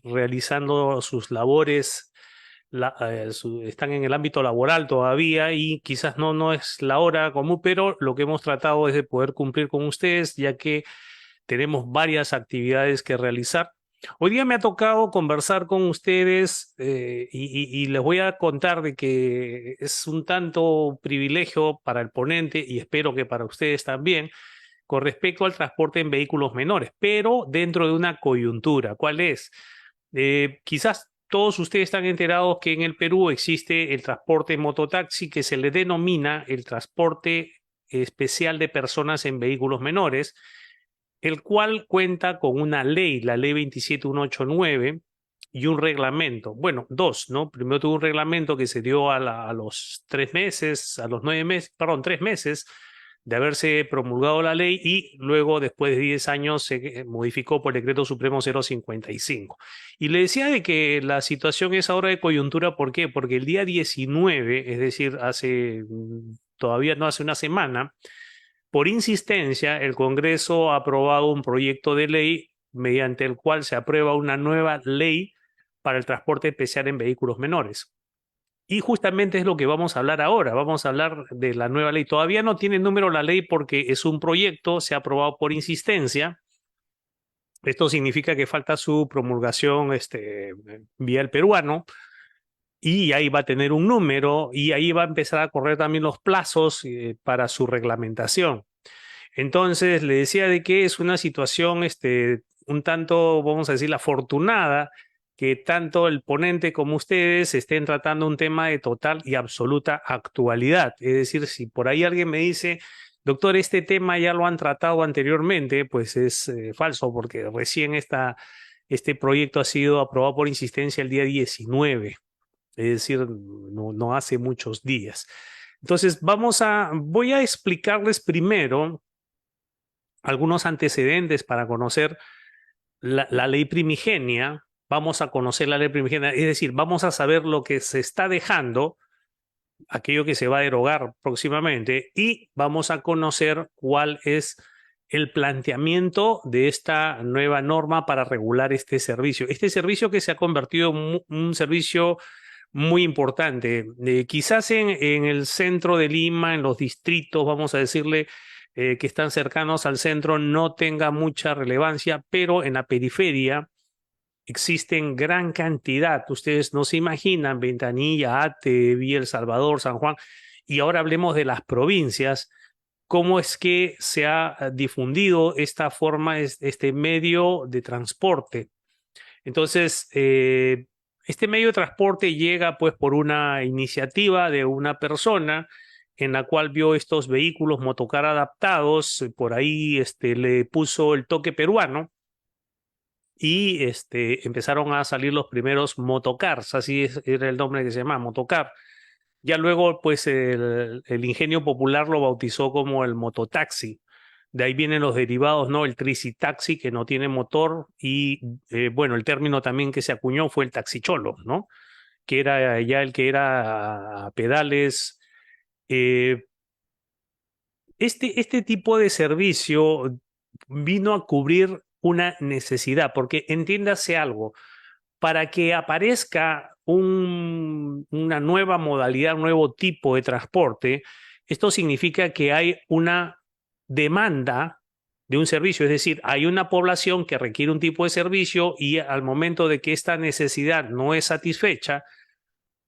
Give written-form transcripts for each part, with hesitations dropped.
realizando sus labores, están en el ámbito laboral todavía y quizás no es la hora común, pero lo que hemos tratado es de poder cumplir con ustedes, ya que tenemos varias actividades que realizar. Hoy día me ha tocado conversar con ustedes y les voy a contar de que es un tanto privilegio para el ponente y espero que para ustedes también con respecto al transporte en vehículos menores, pero dentro de una coyuntura. ¿Cuál es? Quizás todos ustedes están enterados que en el Perú existe el transporte mototaxi que se le denomina el transporte especial de personas en vehículos menores, el cual cuenta con una ley, la ley 27189, y un reglamento. Bueno, dos, ¿no? Primero tuvo un reglamento que se dio a los 3 meses, a los 9 meses, perdón, 3 meses de haberse promulgado la ley y luego, después de 10 años, se modificó por el Decreto Supremo 055. Y le decía de que la situación es ahora de coyuntura, ¿por qué? Porque el día 19, es decir, todavía no hace una semana, por insistencia, el Congreso ha aprobado un proyecto de ley mediante el cual se aprueba una nueva ley para el transporte especial en vehículos menores. Y justamente es lo que vamos a hablar ahora. Vamos a hablar de la nueva ley. Todavía no tiene número la ley porque es un proyecto, se ha aprobado por insistencia. Esto significa que falta su promulgación vía el peruano y ahí va a tener un número y ahí va a empezar a correr también los plazos para su reglamentación. Entonces, le decía de que es una situación un tanto, vamos a decir, afortunada que tanto el ponente como ustedes estén tratando un tema de total y absoluta actualidad. Es decir, si por ahí alguien me dice, doctor, este tema ya lo han tratado anteriormente, pues es falso, porque recién este proyecto ha sido aprobado por insistencia el día 19, es decir, no hace muchos días. Entonces, voy a explicarles primero algunos antecedentes para conocer la ley primigenia. Vamos a conocer la ley primigenia, es decir, vamos a saber lo que se está dejando, aquello que se va a derogar próximamente, y vamos a conocer cuál es el planteamiento de esta nueva norma para regular este servicio. Este servicio que se ha convertido en un servicio muy importante. Quizás en el centro de Lima, en los distritos, vamos a decirle, que están cercanos al centro, no tenga mucha relevancia, pero en la periferia existen gran cantidad. Ustedes no se imaginan, Ventanilla, Ate, Villa El Salvador, San Juan. Y ahora hablemos de las provincias. ¿Cómo es que se ha difundido esta forma, este medio de transporte? Entonces, este medio de transporte llega pues por una iniciativa de una persona en la cual vio estos vehículos motocar adaptados, por ahí le puso el toque peruano y empezaron a salir los primeros motocars, era el nombre que se llama, motocar. Ya luego pues el ingenio popular lo bautizó como el mototaxi. De ahí vienen los derivados, ¿no? El tricitaxi, que no tiene motor, y bueno, el término también que se acuñó fue el taxicholo, ¿no? Que era ya el que era a pedales. Eh, este tipo de servicio vino a cubrir una necesidad, porque entiéndase algo, para que aparezca una nueva modalidad, un nuevo tipo de transporte, esto significa que hay una demanda de un servicio, es decir, hay una población que requiere un tipo de servicio y al momento de que esta necesidad no es satisfecha,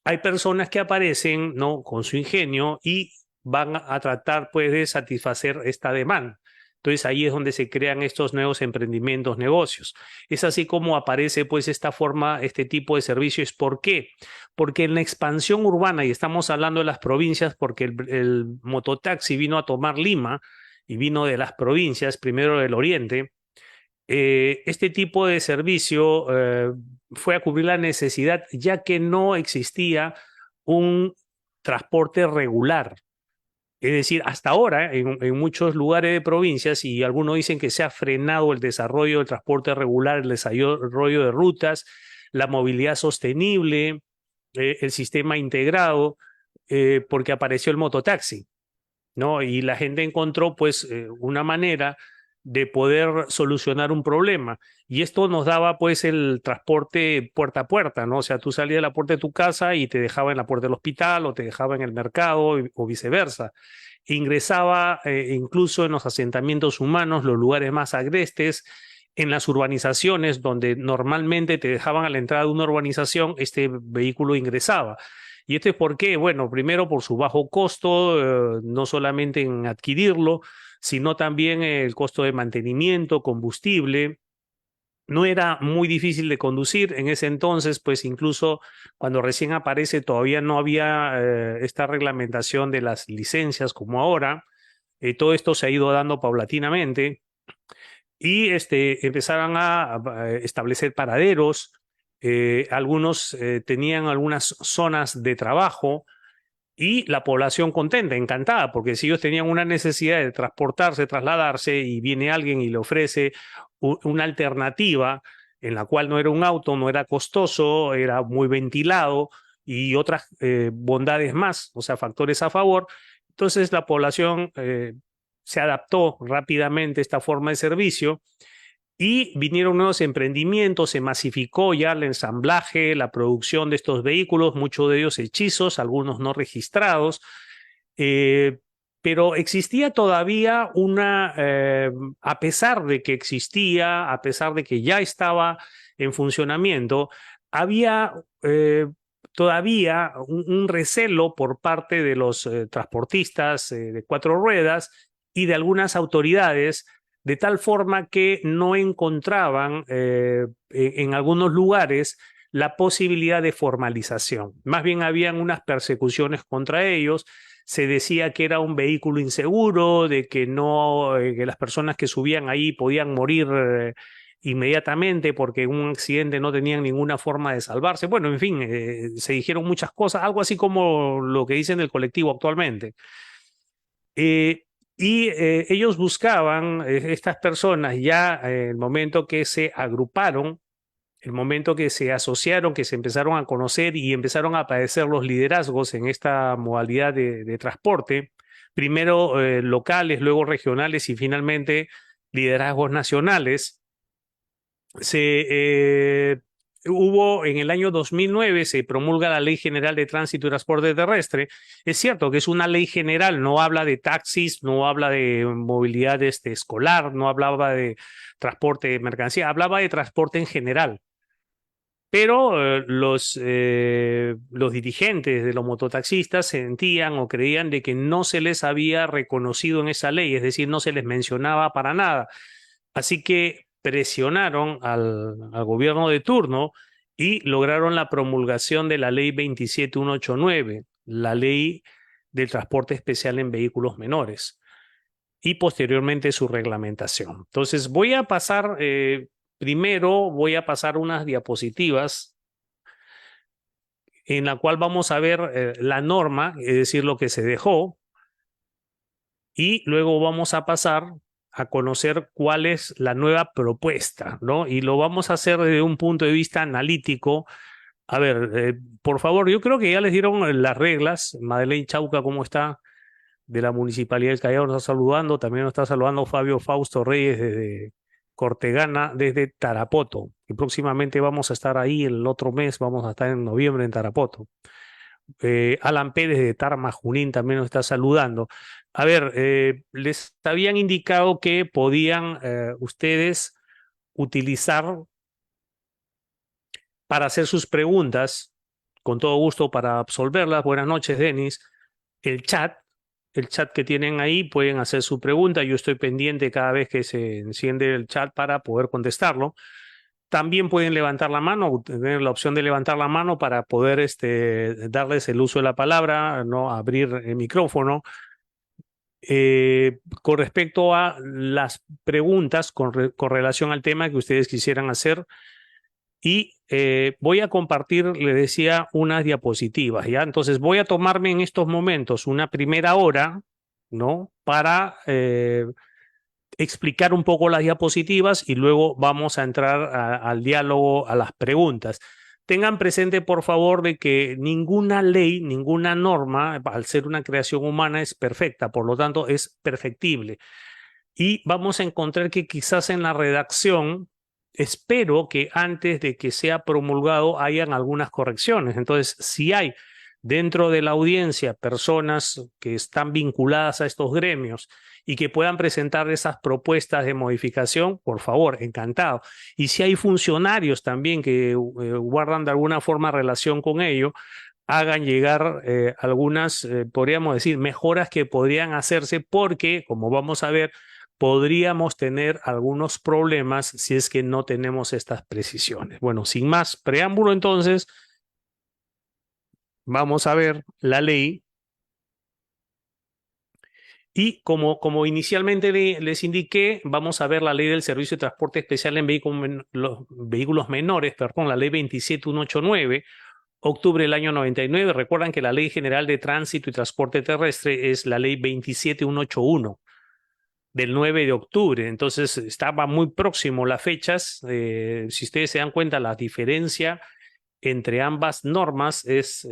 hay personas que aparecen, ¿no?, con su ingenio y van a tratar pues de satisfacer esta demanda. Entonces ahí es donde se crean estos nuevos emprendimientos, negocios. Es así como aparece pues esta forma, este tipo de servicios. ¿Por qué? Porque en la expansión urbana, y estamos hablando de las provincias porque el mototaxi vino a tomar Lima y vino de las provincias, primero del oriente, este tipo de servicio fue a cubrir la necesidad ya que no existía un transporte regular. Es decir, hasta ahora en muchos lugares de provincias, y algunos dicen que se ha frenado el desarrollo del transporte regular, el desarrollo de rutas, la movilidad sostenible, el sistema integrado, porque apareció el mototaxi, ¿no? Y la gente encontró pues una manera de poder solucionar un problema. Y esto nos daba pues el transporte puerta a puerta, ¿no? O sea, tú salías de la puerta de tu casa y te dejaba en la puerta del hospital o te dejaba en el mercado o viceversa. Ingresaba incluso en los asentamientos humanos, los lugares más agrestes, en las urbanizaciones donde normalmente te dejaban a la entrada de una urbanización, este vehículo ingresaba. ¿Y esto es por qué? Bueno, primero por su bajo costo, no solamente en adquirirlo, sino también el costo de mantenimiento, combustible. No era muy difícil de conducir en ese entonces, pues incluso cuando recién aparece todavía no había esta reglamentación de las licencias como ahora. Todo esto se ha ido dando paulatinamente y empezaron a establecer paraderos. Algunos tenían algunas zonas de trabajo y la población contenta, encantada, porque si ellos tenían una necesidad de transportarse, trasladarse, y viene alguien y le ofrece una alternativa en la cual no era un auto, no era costoso, era muy ventilado y otras bondades más, o sea, factores a favor, entonces la población se adaptó rápidamente a esta forma de servicio y vinieron nuevos emprendimientos, se masificó ya el ensamblaje, la producción de estos vehículos, muchos de ellos hechizos, algunos no registrados, eh, pero existía todavía a pesar de que existía, a pesar de que ya estaba en funcionamiento, había todavía un recelo por parte de los transportistas de cuatro ruedas y de algunas autoridades de tal forma que no encontraban en algunos lugares la posibilidad de formalización. Más bien habían unas persecuciones contra ellos, se decía que era un vehículo inseguro, de que no, que las personas que subían ahí podían morir inmediatamente porque en un accidente no tenían ninguna forma de salvarse. Bueno, en fin, se dijeron muchas cosas, algo así como lo que dicen del colectivo actualmente. Eh, Ellos buscaban, estas personas, ya el momento que se agruparon, el momento que se asociaron, que se empezaron a conocer y empezaron a aparecer los liderazgos en esta modalidad de transporte, primero locales, luego regionales y finalmente liderazgos nacionales. Hubo en el año 2009, se promulga la Ley General de Tránsito y Transporte Terrestre. Es cierto que es una ley general, no habla de taxis, no habla de movilidad escolar, no hablaba de transporte de mercancía, hablaba de transporte en general. Pero los dirigentes de los mototaxistas sentían o creían de que no se les había reconocido en esa ley, es decir, no se les mencionaba para nada. Así que presionaron al gobierno de turno y lograron la promulgación de la ley 27189, la ley del transporte especial en vehículos menores, y posteriormente su reglamentación. Entonces voy a pasar, primero voy a pasar unas diapositivas en la cual vamos a ver la norma, es decir, lo que se dejó, y luego vamos a pasar a conocer cuál es la nueva propuesta, ¿no? Y lo vamos a hacer desde un punto de vista analítico. A ver, por favor, yo creo que ya les dieron las reglas. Madeleine Chauca, ¿cómo está? De la Municipalidad del Callao nos está saludando. También nos está saludando Fabio Fausto Reyes desde Cortegana, desde Tarapoto. Y próximamente vamos a estar ahí el otro mes, vamos a estar en noviembre en Tarapoto. Alan Pérez de Tarma Junín también nos está saludando. A ver, les habían indicado que podían ustedes utilizar para hacer sus preguntas, con todo gusto para absolverlas. Buenas noches, Denis. El chat, el chat que tienen ahí, pueden hacer su pregunta. Yo estoy pendiente cada vez que se enciende el chat para poder contestarlo. También pueden levantar la mano, tener la opción de levantar la mano para poder darles el uso de la palabra, no abrir el micrófono. Con respecto a las preguntas con relación al tema que ustedes quisieran hacer, y voy a compartir, le decía, unas diapositivas, ¿ya? Entonces voy a tomarme en estos momentos una primera hora, ¿no? Para explicar un poco las diapositivas y luego vamos a entrar al diálogo, a las preguntas. Tengan presente, por favor, de que ninguna ley, ninguna norma, al ser una creación humana, es perfecta, por lo tanto, es perfectible. y vamos a encontrar que quizás en la redacción, espero que antes de que sea promulgado hayan algunas correcciones. Entonces, si hay dentro de la audiencia personas que están vinculadas a estos gremios y que puedan presentar esas propuestas de modificación, por favor, encantado. Y si hay funcionarios también que guardan de alguna forma relación con ello, hagan llegar algunas, podríamos decir, mejoras que podrían hacerse porque, como vamos a ver, podríamos tener algunos problemas si es que no tenemos estas precisiones. Bueno, sin más preámbulo, entonces, vamos a ver la ley. Y como inicialmente les indiqué, vamos a ver la ley del Servicio de Transporte Especial en los vehículos menores, perdón, la ley 27189, octubre del año 99. Recuerdan que la Ley General de Tránsito y Transporte Terrestre es la ley 27181 del 9 de octubre. Entonces estaba muy próximo las fechas. Si ustedes se dan cuenta, la diferencia entre ambas normas es,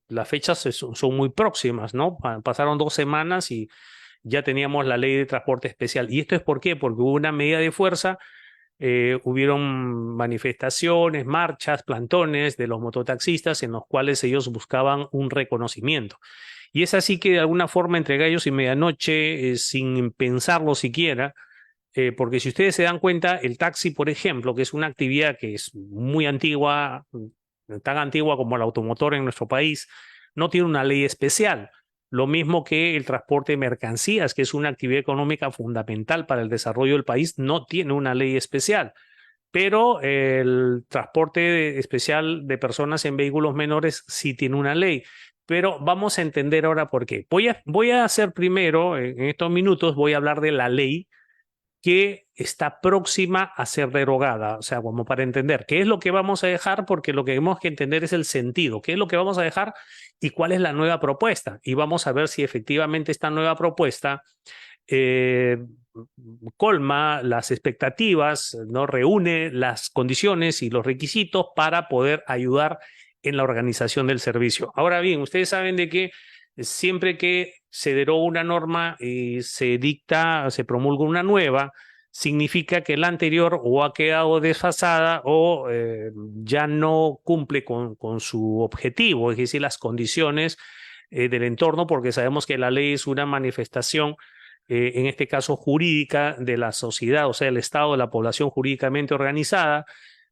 las fechas son muy próximas, ¿no? Pasaron 2 semanas y ya teníamos la ley de transporte especial. ¿Y esto es por qué? Porque hubo una medida de fuerza, hubieron manifestaciones, marchas, plantones de los mototaxistas en los cuales ellos buscaban un reconocimiento. Y es así que de alguna forma entre gallos y medianoche, sin pensarlo siquiera, porque si ustedes se dan cuenta, el taxi, por ejemplo, que es una actividad que es muy antigua, tan antigua como el automotor en nuestro país, no tiene una ley especial. Lo mismo que el transporte de mercancías, que es una actividad económica fundamental para el desarrollo del país, no tiene una ley especial. Pero el transporte especial de personas en vehículos menores sí tiene una ley. Pero vamos a entender ahora por qué. Voy a hacer primero, en estos minutos, voy a hablar de la ley que está próxima a ser derogada, o sea, como para entender qué es lo que vamos a dejar, porque lo que tenemos que entender es el sentido, qué es lo que vamos a dejar y cuál es la nueva propuesta. Y vamos a ver si efectivamente esta nueva propuesta eh, colma las expectativas, ¿no? Reúne las condiciones y los requisitos para poder ayudar en la organización del servicio. Ahora bien, ustedes saben de que siempre que se deroga una norma y se dicta, se promulga una nueva, significa que la anterior o ha quedado desfasada o ya no cumple con su objetivo, es decir, las condiciones del entorno, porque sabemos que la ley es una manifestación, en este caso jurídica, de la sociedad, o sea, el Estado, de la población jurídicamente organizada,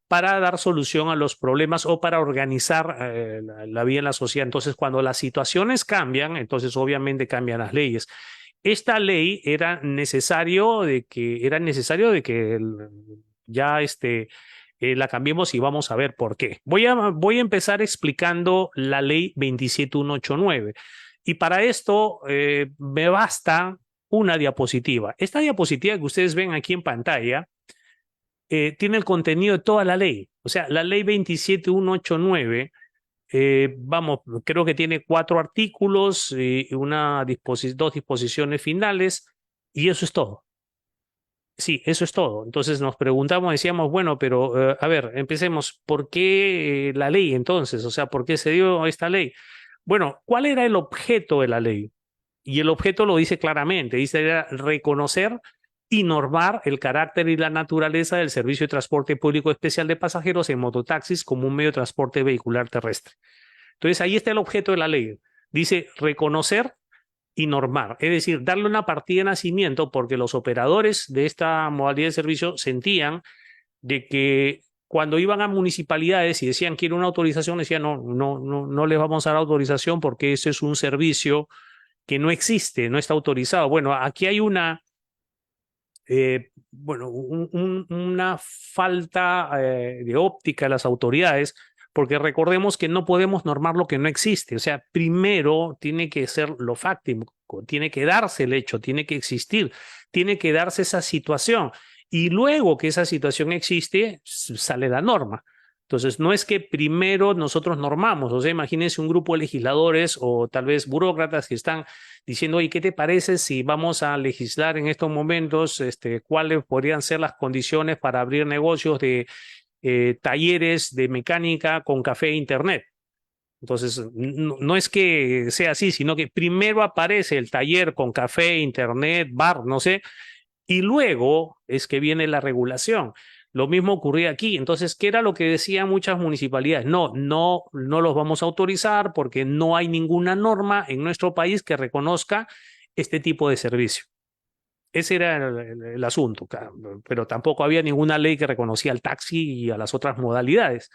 para dar solución a los problemas o para organizar la vida en la sociedad. Entonces, cuando las situaciones cambian, entonces obviamente cambian las leyes. Esta ley era necesario de que ya la cambiemos y vamos a ver por qué. Voy a empezar explicando la ley 27189 y para esto me basta una diapositiva. Esta diapositiva que ustedes ven aquí en pantalla tiene el contenido de toda la ley. O sea, la ley 27189, vamos, creo que tiene 4 artículos y dos disposiciones finales, y eso es todo. Sí, eso es todo. Entonces nos preguntamos, decíamos, bueno, pero a ver, empecemos. ¿Por qué la ley entonces? O sea, ¿por qué se dio esta ley? Bueno, ¿cuál era el objeto de la ley? Y el objeto lo dice claramente, dice era reconocer y normar el carácter y la naturaleza del servicio de transporte público especial de pasajeros en mototaxis como un medio de transporte vehicular terrestre. Entonces ahí está el objeto de la ley. Dice reconocer y normar, es decir, darle una partida de nacimiento porque los operadores de esta modalidad de servicio sentían de que cuando iban a municipalidades y decían quiero una autorización, decían no les vamos a dar autorización porque ese es un servicio que no existe, no está autorizado. Bueno, aquí hay una falta de óptica de las autoridades, porque recordemos que no podemos normar lo que no existe. O sea, primero tiene que ser lo fáctico, tiene que darse el hecho, tiene que existir, tiene que darse esa situación. Y luego que esa situación existe, sale la norma. Entonces, no es que primero nosotros normamos, o sea, imagínense un grupo de legisladores o tal vez burócratas que están diciendo, oye, ¿qué te parece si vamos a legislar en estos momentos cuáles podrían ser las condiciones para abrir negocios de talleres de mecánica con café e internet? Entonces, no es que sea así, sino que primero aparece el taller con café, internet, bar, no sé, y luego es que viene la regulación. Lo mismo ocurría aquí. Entonces, ¿qué era lo que decían muchas municipalidades? No los vamos a autorizar porque no hay ninguna norma en nuestro país que reconozca este tipo de servicio. Ese era el asunto, pero tampoco había ninguna ley que reconocía al taxi y a las otras modalidades.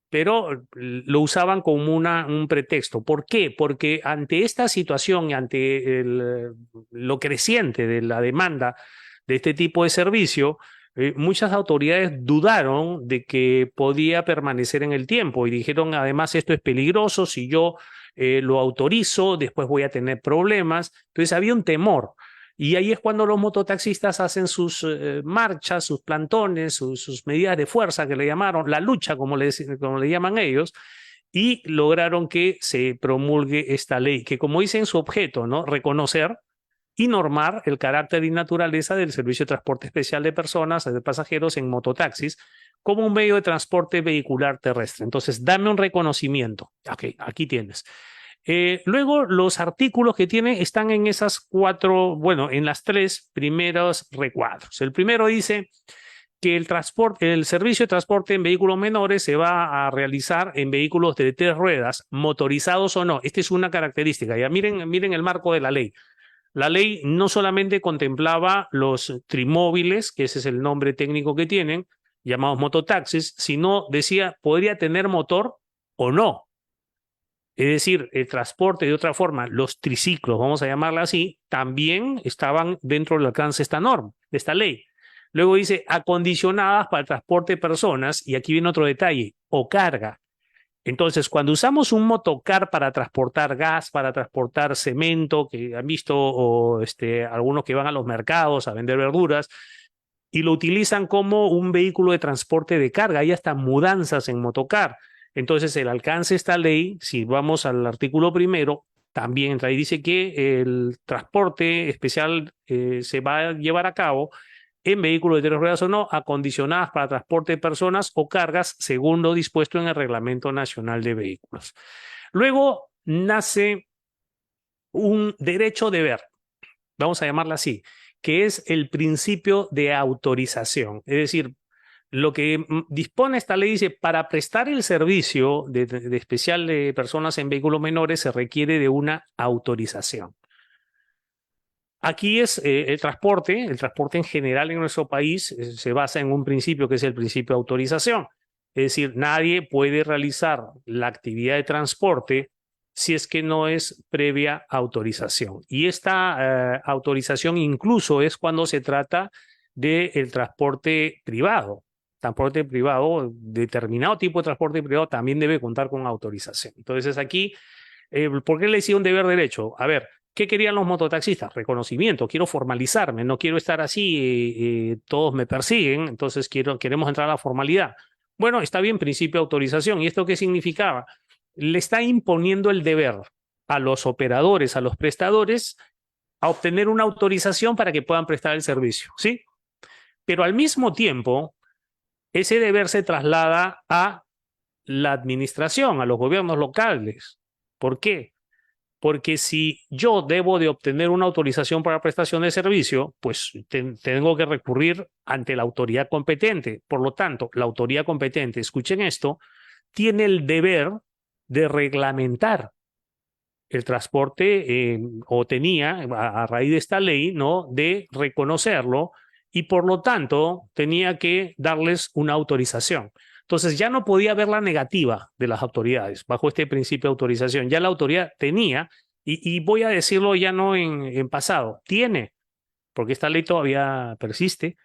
Pero lo usaban como un pretexto. ¿Por qué? Porque ante esta situación y ante lo creciente de la demanda de este tipo de servicio, muchas autoridades dudaron de que podía permanecer en el tiempo y dijeron, además, esto es peligroso, si yo lo autorizo, después voy a tener problemas. Entonces había un temor. Y ahí es cuando los mototaxistas hacen sus marchas, sus plantones, sus medidas de fuerza que le llamaron, la lucha, como le llaman ellos, y lograron que se promulgue esta ley, que como dice en su objeto, ¿no? Reconocer y normar el carácter y naturaleza del servicio de transporte especial de personas, de pasajeros en mototaxis, como un medio de transporte vehicular terrestre. Entonces, dame un reconocimiento. Ok, aquí tienes. Luego, los artículos que tiene están en esas cuatro, bueno, en las tres primeros recuadros. El primero dice que el servicio de transporte en vehículos menores se va a realizar en vehículos de 3 ruedas, motorizados o no. Esta es una característica. Ya miren el marco de la ley. La ley no solamente contemplaba los trimóviles, que ese es el nombre técnico que tienen, llamados mototaxis, sino decía, podría tener motor o no. Es decir, el transporte de otra forma, los triciclos, vamos a llamarla así, también estaban dentro del alcance de esta norma, de esta ley. Luego dice, acondicionadas para el transporte de personas, y aquí viene otro detalle, o carga. Entonces, cuando usamos un motocar para transportar gas, para transportar cemento, que han visto, o algunos que van a los mercados a vender verduras, y lo utilizan como un vehículo de transporte de carga, hay hasta mudanzas en motocar. Entonces, el alcance de esta ley, si vamos al artículo primero, también entra y dice que el transporte especial se va a llevar a cabo en vehículos de 3 ruedas o no, acondicionadas para transporte de personas o cargas, según lo dispuesto en el Reglamento Nacional de Vehículos. Luego nace un derecho-deber, vamos a llamarla así, que es el principio de autorización. Es decir, lo que dispone esta ley dice, para prestar el servicio de especial de personas en vehículos menores se requiere de una autorización. Aquí es el transporte en general en nuestro país se basa en un principio que es el principio de autorización. Es decir, nadie puede realizar la actividad de transporte si es que no es previa autorización. Y esta autorización incluso es cuando se trata del transporte privado. Transporte privado, determinado tipo de transporte privado también debe contar con autorización. Entonces aquí, ¿por qué le decía un deber derecho? A ver, ¿qué querían los mototaxistas? Reconocimiento, quiero formalizarme, no quiero estar así, todos me persiguen, entonces queremos entrar a la formalidad. Bueno, está bien, principio de autorización. ¿Y esto qué significaba? Le está imponiendo el deber a los operadores, a los prestadores, a obtener una autorización para que puedan prestar el servicio, ¿sí? Pero al mismo tiempo, ese deber se traslada a la administración, a los gobiernos locales. ¿Por qué? Porque si yo debo de obtener una autorización para prestación de servicio, pues tengo que recurrir ante la autoridad competente. Por lo tanto, la autoridad competente, escuchen esto, tiene el deber de reglamentar el transporte o tenía a raíz de esta ley, ¿no? De reconocerlo y por lo tanto tenía que darles una autorización. Entonces ya no podía haber la negativa de las autoridades bajo este principio de autorización. Ya la autoridad tenía, y voy a decirlo ya no en pasado, tiene, porque esta ley todavía persiste,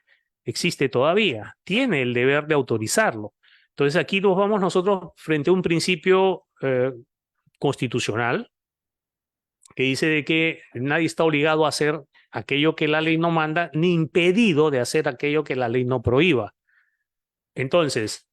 existe todavía, tiene el deber de autorizarlo. Entonces aquí nos vamos nosotros frente a un principio constitucional que dice de que nadie está obligado a hacer aquello que la ley no manda, ni impedido de hacer aquello que la ley no prohíba. Entonces,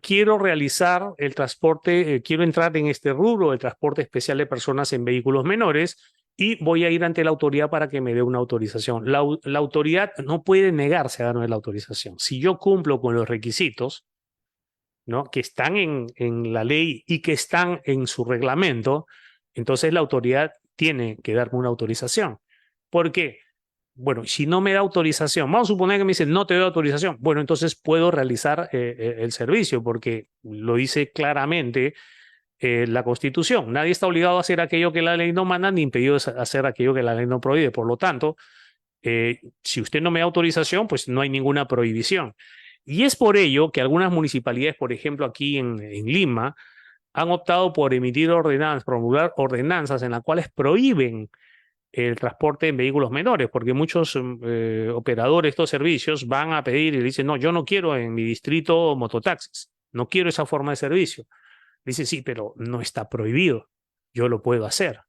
quiero realizar el transporte, quiero entrar en este rubro de transporte especial de personas en vehículos menores y voy a ir ante la autoridad para que me dé una autorización. La autoridad no puede negarse a darme la autorización. Si yo cumplo con los requisitos, ¿no? Que están en la ley y que están en su reglamento, entonces la autoridad tiene que darme una autorización. ¿Por qué? bueno, si no me da autorización, vamos a suponer que me dicen no te doy autorización, bueno, entonces puedo realizar el servicio porque lo dice claramente la Constitución. Nadie está obligado a hacer aquello que la ley no manda ni impedido de hacer aquello que la ley no prohíbe. Por lo tanto, si usted no me da autorización, pues no hay ninguna prohibición. Y es por ello que algunas municipalidades, por ejemplo, aquí en Lima, han optado por emitir ordenanzas, promulgar ordenanzas en las cuales prohíben el transporte en vehículos menores, porque muchos operadores de estos servicios van a pedir y dicen, no, yo no quiero en mi distrito mototaxis, no quiero esa forma de servicio. Dice, sí, pero no está prohibido, yo lo puedo hacer.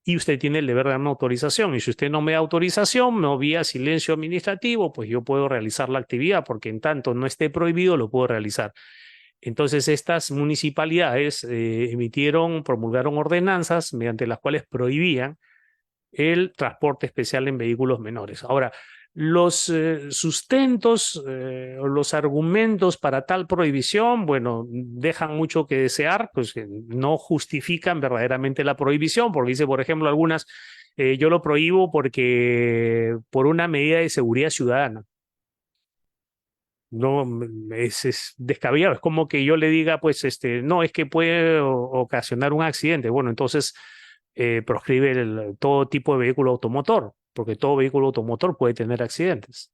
Y usted tiene el deber de darme autorización. Y si usted no me da autorización, no vía silencio administrativo, pues yo puedo realizar la actividad, porque en tanto no esté prohibido, lo puedo realizar. Entonces, estas municipalidades promulgaron ordenanzas mediante las cuales prohibían el transporte especial en vehículos menores. Ahora, los sustentos o los argumentos para tal prohibición, bueno, dejan mucho que desear, pues no justifican verdaderamente la prohibición, porque dice, por ejemplo, algunas, yo lo prohíbo porque por una medida de seguridad ciudadana. No, es descabellado. Es como que yo le diga, pues, no, es que puede ocasionar un accidente. Bueno, entonces proscribe todo tipo de vehículo automotor, porque todo vehículo automotor puede tener accidentes.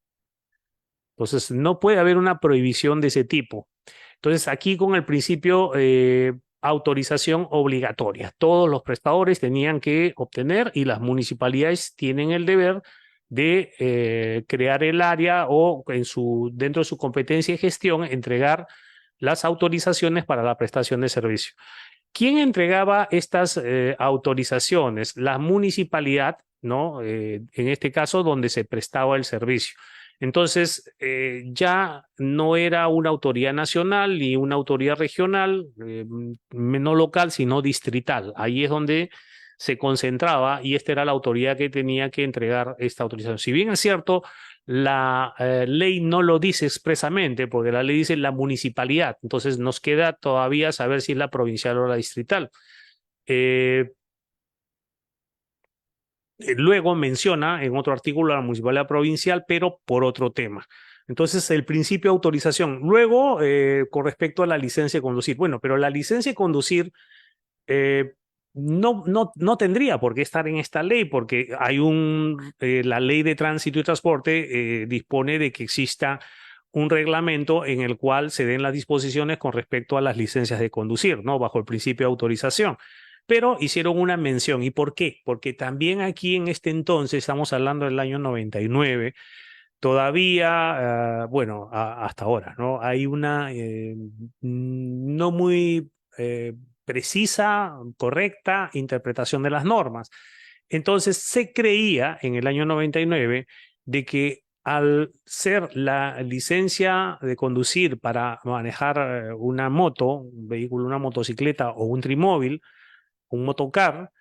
Entonces, no puede haber una prohibición de ese tipo. Entonces, aquí con el principio autorización obligatoria. Todos los prestadores tenían que obtener y las municipalidades tienen el deber de crear el área o dentro de su competencia y gestión entregar las autorizaciones para la prestación de servicio. ¿Quién entregaba estas autorizaciones? La municipalidad, ¿no? En este caso, donde se prestaba el servicio. Entonces, ya no era una autoridad nacional ni una autoridad regional, no local, sino distrital. Ahí es donde se concentraba y esta era la autoridad que tenía que entregar esta autorización. Si bien es cierto, la ley no lo dice expresamente, porque la ley dice la municipalidad, entonces nos queda todavía saber si es la provincial o la distrital. Eh, Luego menciona en otro artículo la municipalidad provincial, pero por otro tema. Entonces, el principio de autorización. Luego, con respecto a la licencia de conducir. Bueno, pero la licencia de conducir eh, no tendría por qué estar en esta ley, porque hay la ley de tránsito y transporte dispone de que exista un reglamento en el cual se den las disposiciones con respecto a las licencias de conducir, ¿no? Bajo el principio de autorización. Pero hicieron una mención. ¿Y por qué? Porque también aquí en este entonces, estamos hablando del año 99, todavía, bueno, hasta ahora, ¿no? Hay una no muy precisa, correcta interpretación de las normas. Entonces se creía en el año 99 de que al ser la licencia de conducir para manejar una moto, un vehículo, una motocicleta o un trimóvil, un motocar,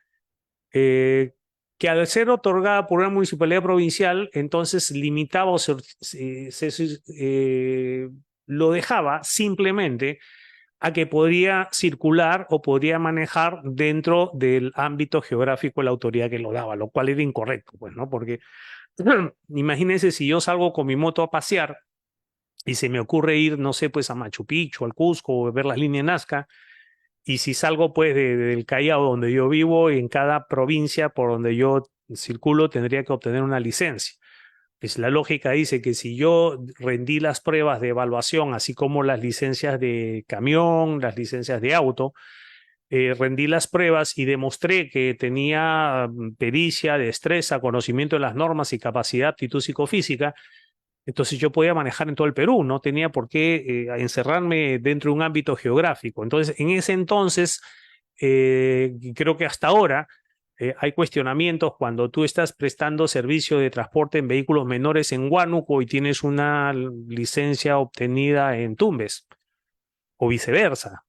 eh, que al ser otorgada por una municipalidad provincial, entonces limitaba o lo dejaba simplemente a que podría circular o podría manejar dentro del ámbito geográfico de la autoridad que lo daba, lo cual era incorrecto, pues, ¿no? Porque imagínense si yo salgo con mi moto a pasear y se me ocurre ir, no sé, pues a Machu Picchu, al Cusco, o ver las líneas Nazca, y si salgo pues del Callao, donde yo vivo, en cada provincia por donde yo circulo tendría que obtener una licencia. Pues la lógica dice que si yo rendí las pruebas de evaluación, así como las licencias de camión, las licencias de auto, rendí las pruebas y demostré que tenía pericia, destreza, conocimiento de las normas y capacidad, aptitud psicofísica, entonces yo podía manejar en todo el Perú, no tenía por qué encerrarme dentro de un ámbito geográfico. Entonces, en ese entonces, creo que hasta ahora, hay cuestionamientos cuando tú estás prestando servicio de transporte en vehículos menores en Huánuco y tienes una licencia obtenida en Tumbes o viceversa.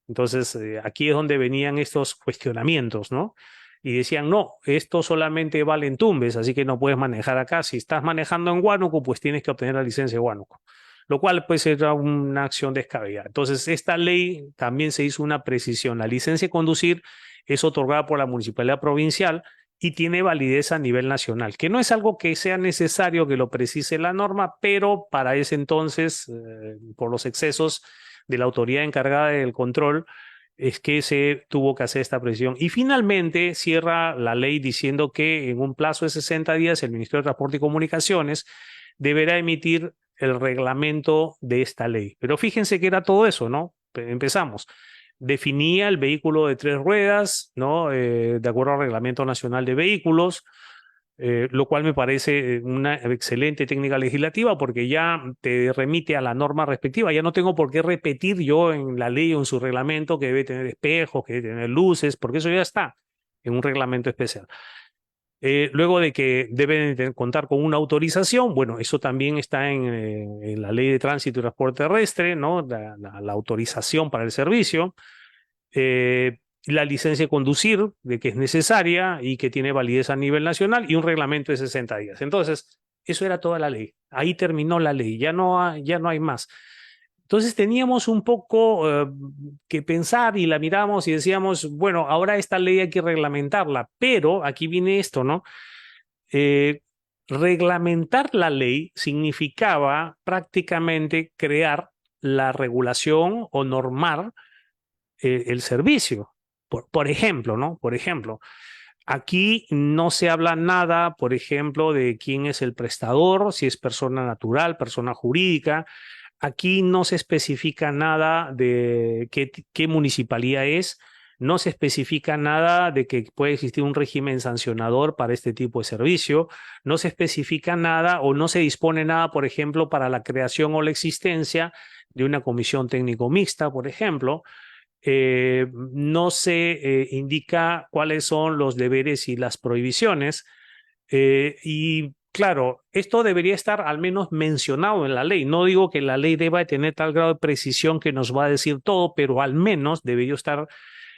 Entonces, aquí es donde venían estos cuestionamientos, ¿no? Y decían, no, esto solamente vale en Tumbes, así que no puedes manejar acá. Si estás manejando en Huánuco, pues tienes que obtener la licencia de Huánuco, lo cual pues era una acción descabellada. Entonces, esta ley también se hizo una precisión. La licencia de conducir es otorgada por la municipalidad provincial y tiene validez a nivel nacional, que no es algo que sea necesario que lo precise la norma, pero para ese entonces, por los excesos de la autoridad encargada del control, es que se tuvo que hacer esta precisión. Y finalmente cierra la ley diciendo que en un plazo de 60 días el Ministerio de Transporte y Comunicaciones deberá emitir el reglamento de esta ley. Pero fíjense que era todo eso, ¿no? Empezamos. Definía el vehículo de 3 ruedas, ¿no? De acuerdo al Reglamento Nacional de Vehículos, lo cual me parece una excelente técnica legislativa porque ya te remite a la norma respectiva. Ya no tengo por qué repetir yo en la ley o en su reglamento que debe tener espejos, que debe tener luces, porque eso ya está en un reglamento especial. Luego de que deben contar con una autorización, bueno, eso también está en la Ley de Tránsito y Transporte Terrestre, ¿no? La autorización para el servicio. La licencia de conducir, de que es necesaria y que tiene validez a nivel nacional, y un reglamento de 60 días. Entonces, eso era toda la ley. Ahí terminó la ley, ya no hay más. Entonces teníamos un poco que pensar y la miramos y decíamos, bueno, ahora esta ley hay que reglamentarla, pero aquí viene esto, ¿no? Eh, Reglamentar la ley significaba prácticamente crear la regulación o normar el servicio. Por ejemplo, ¿no? Por ejemplo, aquí no se habla nada, por ejemplo, de quién es el prestador, si es persona natural, persona jurídica. Aquí no se especifica nada de qué municipalidad es, no se especifica nada de que puede existir un régimen sancionador para este tipo de servicio, no se especifica nada o no se dispone nada, por ejemplo, para la creación o la existencia de una comisión técnico mixta, por ejemplo. No se indica cuáles son los deberes y las prohibiciones. Y claro, esto debería estar al menos mencionado en la ley. No digo que la ley deba tener tal grado de precisión que nos va a decir todo, pero al menos debería estar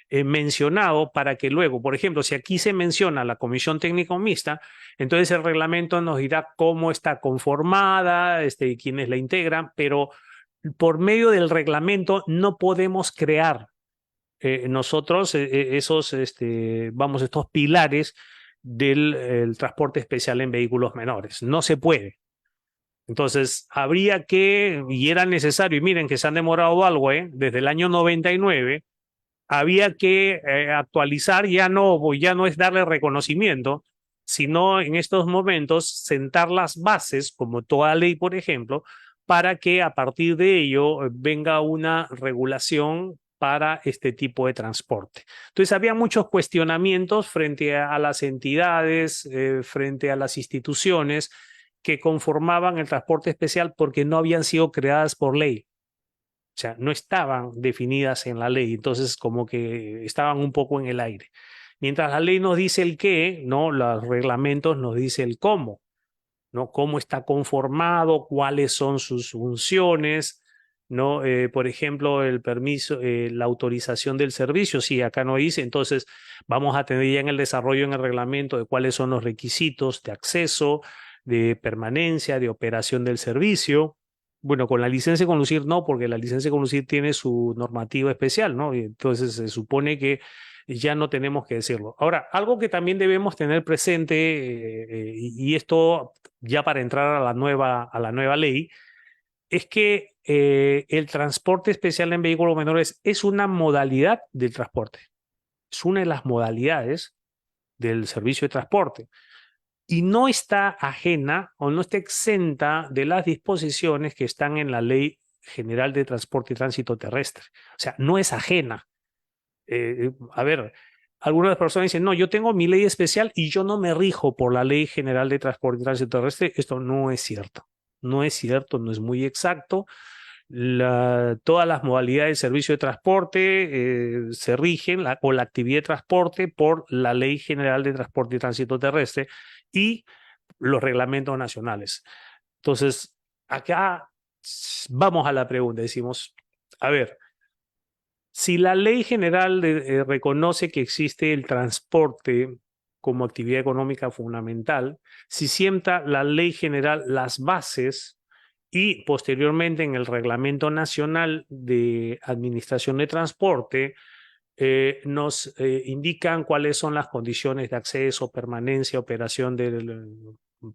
mencionado para que luego, por ejemplo, si aquí se menciona la comisión técnico mixta, entonces el reglamento nos dirá cómo está conformada, quiénes la integran, pero por medio del reglamento no podemos crear nosotros estos pilares del el transporte especial en vehículos menores. No se puede. Entonces, habría que, y era necesario, y miren que se han demorado algo, desde el año 99, había que actualizar, ya no es darle reconocimiento, sino en estos momentos sentar las bases, como toda ley, por ejemplo, para que a partir de ello venga una regulación para este tipo de transporte. Entonces, había muchos cuestionamientos frente a las entidades, frente a las instituciones que conformaban el transporte especial porque no habían sido creadas por ley. O sea, no estaban definidas en la ley, entonces como que estaban un poco en el aire. Mientras la ley nos dice el qué, ¿no? Los reglamentos nos dice el cómo, ¿no? Cómo está conformado, cuáles son sus funciones, ¿no? Por ejemplo, el permiso, la autorización del servicio, sí, acá no dice, entonces vamos a tener ya en el desarrollo en el reglamento de cuáles son los requisitos de acceso, de permanencia, de operación del servicio. Bueno, con la licencia de conducir no, porque la licencia de conducir tiene su normativa especial, ¿no? Y entonces se supone que ya no tenemos que decirlo. Ahora, algo que también debemos tener presente, y esto ya para entrar a la nueva ley, es que el transporte especial en vehículos menores es una modalidad del transporte. Es una de las modalidades del servicio de transporte y no está ajena o no está exenta de las disposiciones que están en la Ley General de Transporte y Tránsito Terrestre. O sea, no es ajena. A ver, algunas personas dicen, no, yo tengo mi ley especial y yo no me rijo por la Ley General de Transporte y Tránsito Terrestre. Esto no es cierto. No es cierto, no es muy exacto. Todas las modalidades de servicio de transporte se rigen, o la actividad de transporte, por la Ley General de Transporte y Tránsito Terrestre y los reglamentos nacionales. Entonces, acá vamos a la pregunta. Decimos, a ver, si la ley general reconoce que existe el transporte como actividad económica fundamental, si sienta la ley general las bases y posteriormente en el Reglamento Nacional de Administración de Transporte nos indican cuáles son las condiciones de acceso, permanencia, operación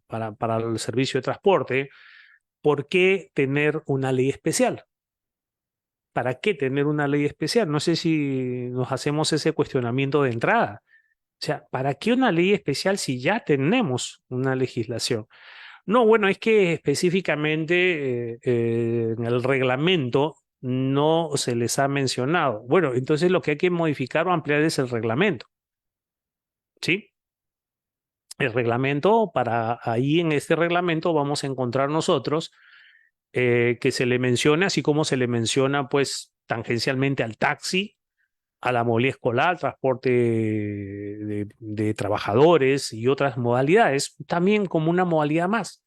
para el servicio de transporte. ¿Por qué tener una ley especial? ¿Para qué tener una ley especial? No sé si nos hacemos ese cuestionamiento de entrada. O sea, ¿para qué una ley especial si ya tenemos una legislación? No, bueno, es que específicamente en el reglamento no se les ha mencionado. Bueno, entonces lo que hay que modificar o ampliar es el reglamento, ¿sí? El reglamento, para ahí en este reglamento vamos a encontrar nosotros que se le mencione, así como se le menciona pues tangencialmente al taxi, a la movilidad escolar, transporte de trabajadores y otras modalidades, también como una modalidad más,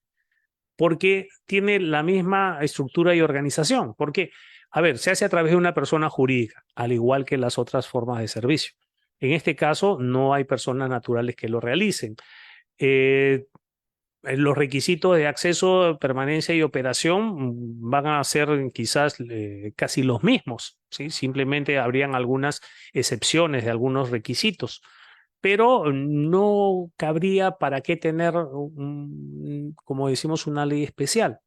porque tiene la misma estructura y organización. Porque, a ver, se hace a través de una persona jurídica, al igual que las otras formas de servicio. En este caso, no hay personas naturales que lo realicen. Eh, los requisitos de acceso, permanencia y operación van a ser quizás casi los mismos, ¿sí? Simplemente habrían algunas excepciones de algunos requisitos, pero no cabría para qué tener, como decimos, una ley especial.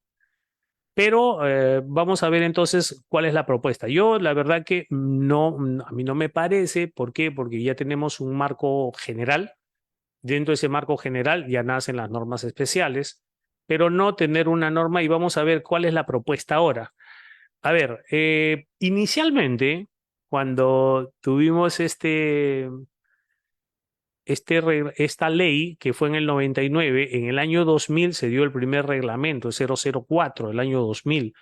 Pero vamos a ver entonces cuál es la propuesta. Yo, la verdad que no, a mí no me parece. ¿Por qué? Porque ya tenemos un marco general. Dentro de ese marco general ya nacen las normas especiales, pero no tener una norma, y vamos a ver cuál es la propuesta ahora. A ver, inicialmente, cuando tuvimos esta ley que fue en el 99, en el año 2000 se dio el primer reglamento, 004, el año 2000,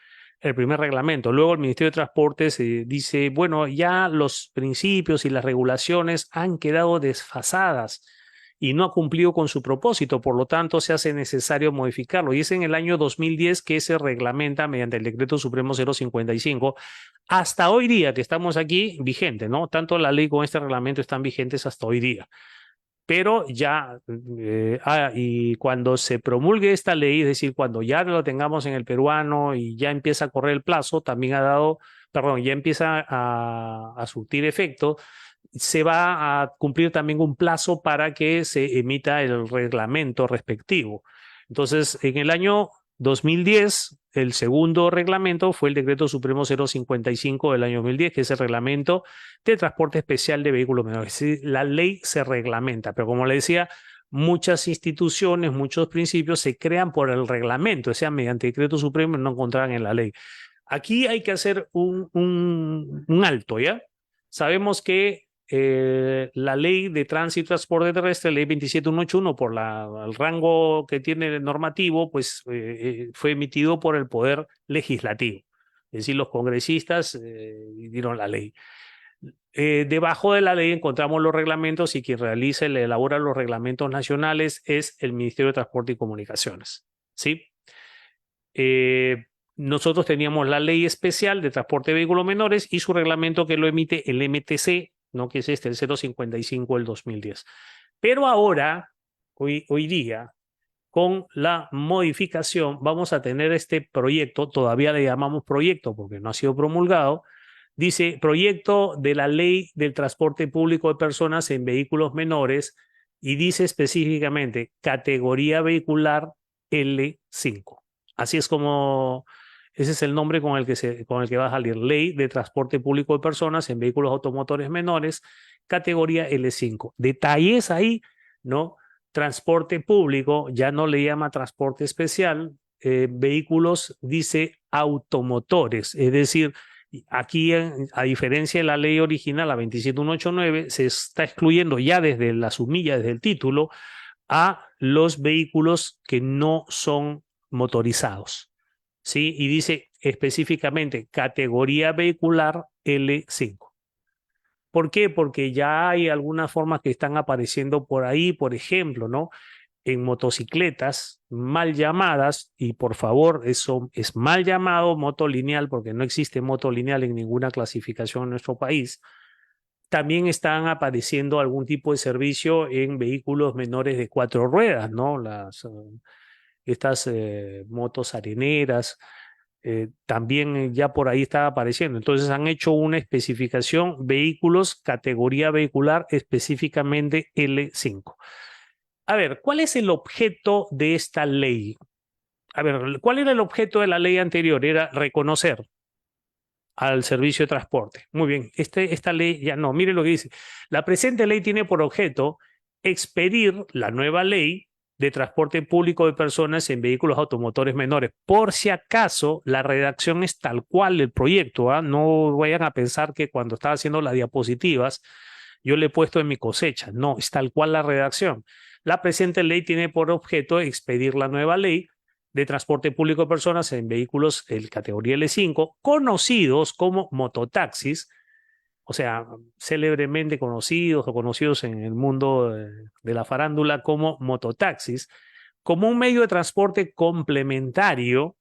el primer reglamento. Luego el Ministerio de Transportes dice, bueno, ya los principios y las regulaciones han quedado desfasadas y no ha cumplido con su propósito, por lo tanto se hace necesario modificarlo. Y es en el año 2010 que se reglamenta mediante el Decreto Supremo 055, hasta hoy día que estamos aquí vigente, ¿no? Tanto la ley como este reglamento están vigentes hasta hoy día. Pero ya, y cuando se promulgue esta ley, es decir, cuando ya lo tengamos en el peruano y ya empieza a correr el plazo, también ha dado, perdón, ya empieza a surtir efecto, se va a cumplir también un plazo para que se emita el reglamento respectivo. Entonces, en el año 2010, el segundo reglamento fue el Decreto Supremo 055 del año 2010, que es el reglamento de transporte especial de vehículos menores. Es decir, la ley se reglamenta, pero como le decía, muchas instituciones, muchos principios se crean por el reglamento, o sea, mediante decreto supremo no encontrarán en la ley. Aquí hay que hacer un alto, ¿ya? Sabemos que la ley de tránsito y transporte terrestre, ley 27181, por el rango que tiene el normativo, pues fue emitido por el Poder Legislativo. Es decir, los congresistas dieron la ley. Debajo de la ley encontramos los reglamentos y quien realiza y elabora los reglamentos nacionales es el Ministerio de Transporte y Comunicaciones. ¿Sí? Nosotros teníamos la ley especial de transporte de vehículos menores y su reglamento que lo emite el MTC, ¿no? Que es el 055 del 2010. Pero ahora, hoy día, con la modificación, vamos a tener este proyecto, todavía le llamamos proyecto porque no ha sido promulgado, dice proyecto de la ley del transporte público de personas en vehículos menores y dice específicamente categoría vehicular L5. Así es como, ese es el nombre con el que va a salir, ley de transporte público de personas en vehículos automotores menores, categoría L5. Detalles ahí, ¿no? Transporte público, ya no le llama transporte especial, vehículos dice automotores, es decir, aquí, a diferencia de la ley original, la 27189, se está excluyendo ya desde la sumilla, desde el título, a los vehículos que no son motorizados, ¿sí? Y dice específicamente categoría vehicular L5. ¿Por qué? Porque ya hay algunas formas que están apareciendo por ahí, por ejemplo, ¿no? En motocicletas mal llamadas, y por favor, eso es mal llamado moto lineal porque no existe moto lineal en ninguna clasificación en nuestro país. También están apareciendo algún tipo de servicio en vehículos menores de 4 ruedas, ¿no? Estas motos areneras, también ya por ahí estaba apareciendo. Entonces han hecho una especificación, vehículos, categoría vehicular, específicamente L5. A ver, ¿cuál es el objeto de esta ley? A ver, ¿cuál era el objeto de la ley anterior? Era reconocer al servicio de transporte. Muy bien, esta ley ya no. Mire lo que dice. La presente ley tiene por objeto expedir la nueva ley de transporte público de personas en vehículos automotores menores. Por si acaso, la redacción es tal cual el proyecto, ¿ah? No vayan a pensar que cuando estaba haciendo las diapositivas yo le he puesto en mi cosecha. No, es tal cual la redacción. La presente ley tiene por objeto expedir la nueva ley de transporte público de personas en vehículos de categoría L5, conocidos como mototaxis, o sea, célebremente conocidos o conocidos en el mundo de la farándula como mototaxis, como un medio de transporte complementario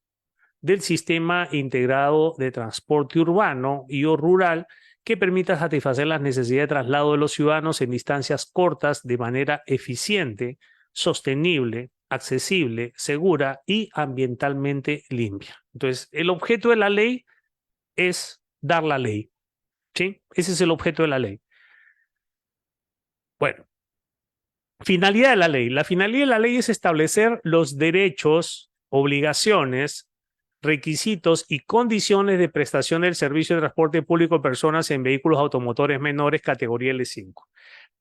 del sistema integrado de transporte urbano y o rural que permita satisfacer las necesidades de traslado de los ciudadanos en distancias cortas de manera eficiente, sostenible, accesible, segura y ambientalmente limpia. Entonces, el objeto de la ley es dar la ley, ¿sí? Ese es el objeto de la ley. Bueno, finalidad de la ley. La finalidad de la ley es establecer los derechos, obligaciones, requisitos y condiciones de prestación del servicio de transporte público de personas en vehículos automotores menores categoría L5.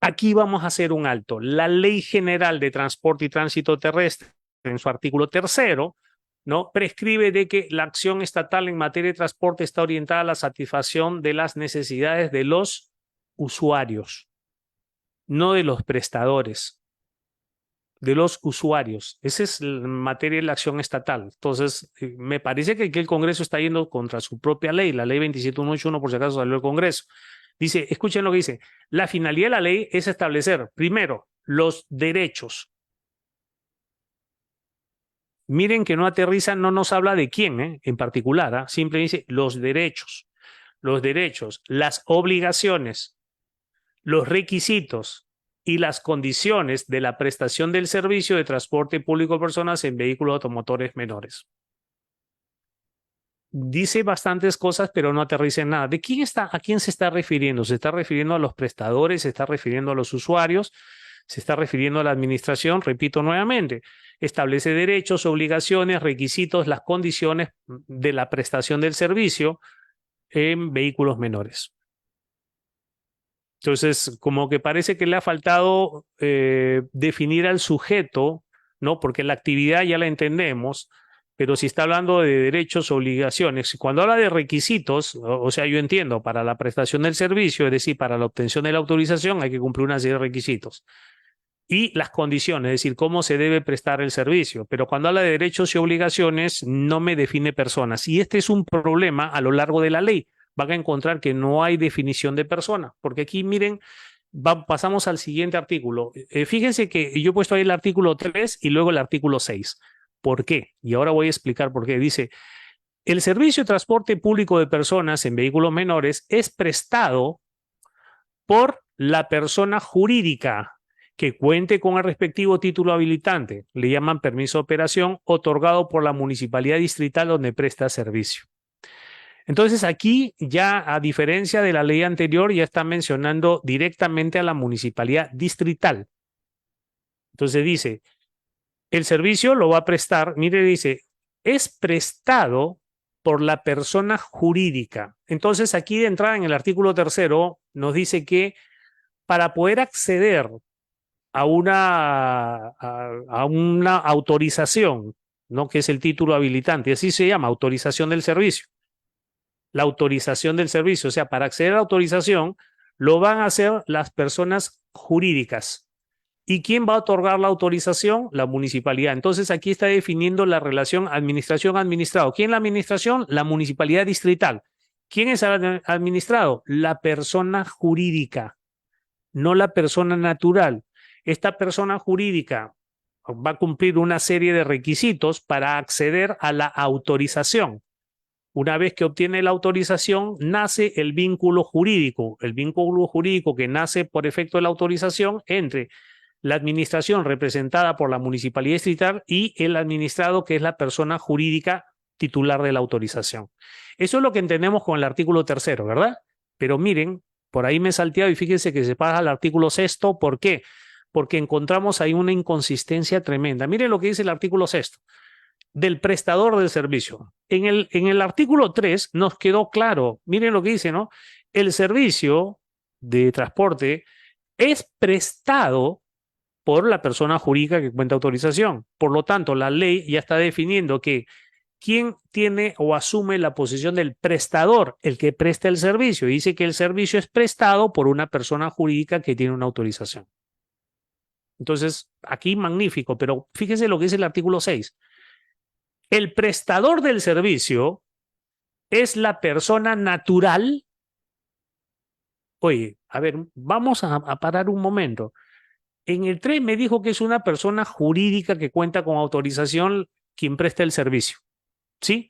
Aquí vamos a hacer un alto. La Ley General de Transporte y Tránsito Terrestre, en su artículo 3º, ¿no? Prescribe de que la acción estatal en materia de transporte está orientada a la satisfacción de las necesidades de los usuarios, no de los prestadores, de los usuarios. Esa es la materia de la acción estatal. Entonces, me parece que aquí el Congreso está yendo contra su propia ley, la ley 27181, por si acaso salió el Congreso. Dice, escuchen lo que dice, la finalidad de la ley es establecer, primero, los derechos. Miren que no aterriza, no nos habla de quién, en particular, siempre dice los derechos, las obligaciones, los requisitos y las condiciones de la prestación del servicio de transporte público de personas en vehículos automotores menores. Dice bastantes cosas, pero no aterriza en nada. ¿A quién se está refiriendo? ¿Se está refiriendo a los prestadores? ¿Se está refiriendo a los usuarios? ¿Se está refiriendo a la administración? Repito nuevamente, establece derechos, obligaciones, requisitos, las condiciones de la prestación del servicio en vehículos menores. Entonces, como que parece que le ha faltado definir al sujeto, ¿no? Porque la actividad ya la entendemos, pero si está hablando de derechos, obligaciones, cuando habla de requisitos, o sea, yo entiendo, para la prestación del servicio, es decir, para la obtención de la autorización hay que cumplir una serie de requisitos. Y las condiciones, es decir, cómo se debe prestar el servicio. Pero cuando habla de derechos y obligaciones, no me define personas. Y este es un problema a lo largo de la ley. Van a encontrar que no hay definición de persona, porque aquí miren, pasamos al siguiente artículo. Fíjense que yo he puesto ahí el artículo 3 y luego el artículo 6. ¿Por qué? Y ahora voy a explicar por qué. Dice, el servicio de transporte público de personas en vehículos menores es prestado por la persona jurídica que cuente con el respectivo título habilitante. Le llaman permiso de operación otorgado por la municipalidad distrital donde presta servicio. Entonces aquí ya, a diferencia de la ley anterior, ya está mencionando directamente a la municipalidad distrital. Entonces dice, el servicio lo va a prestar, mire, dice, es prestado por la persona jurídica. Entonces aquí de entrada en el artículo 3º nos dice que para poder acceder a una autorización, ¿no? Que es el título habilitante, así se llama, autorización del servicio. La autorización del servicio, o sea, para acceder a la autorización lo van a hacer las personas jurídicas. ¿Y quién va a otorgar la autorización? La municipalidad. Entonces aquí está definiendo la relación administración-administrado. ¿Quién es la administración? La municipalidad distrital. ¿Quién es el administrado? La persona jurídica, no la persona natural. Esta persona jurídica va a cumplir una serie de requisitos para acceder a la autorización. Una vez que obtiene la autorización, nace el vínculo jurídico que nace por efecto de la autorización entre la administración representada por la municipalidad distrital y el administrado, que es la persona jurídica titular de la autorización. Eso es lo que entendemos con el artículo tercero, ¿verdad? Pero miren, por ahí me he salteado y fíjense que se pasa al artículo sexto. ¿Por qué? Porque encontramos ahí una inconsistencia tremenda. Miren lo que dice el artículo sexto del prestador del servicio. En el artículo 3 nos quedó claro, miren lo que dice, ¿no? El servicio de transporte es prestado por la persona jurídica que cuenta autorización. Por lo tanto, la ley ya está definiendo que quién tiene o asume la posición del prestador, el que presta el servicio. Dice que el servicio es prestado por una persona jurídica que tiene una autorización. Entonces, aquí magnífico, pero fíjense lo que dice el artículo 6. El prestador del servicio es la persona natural. Oye, a ver, vamos a parar un momento. En el 3 me dijo que es una persona jurídica que cuenta con autorización quien presta el servicio, ¿sí?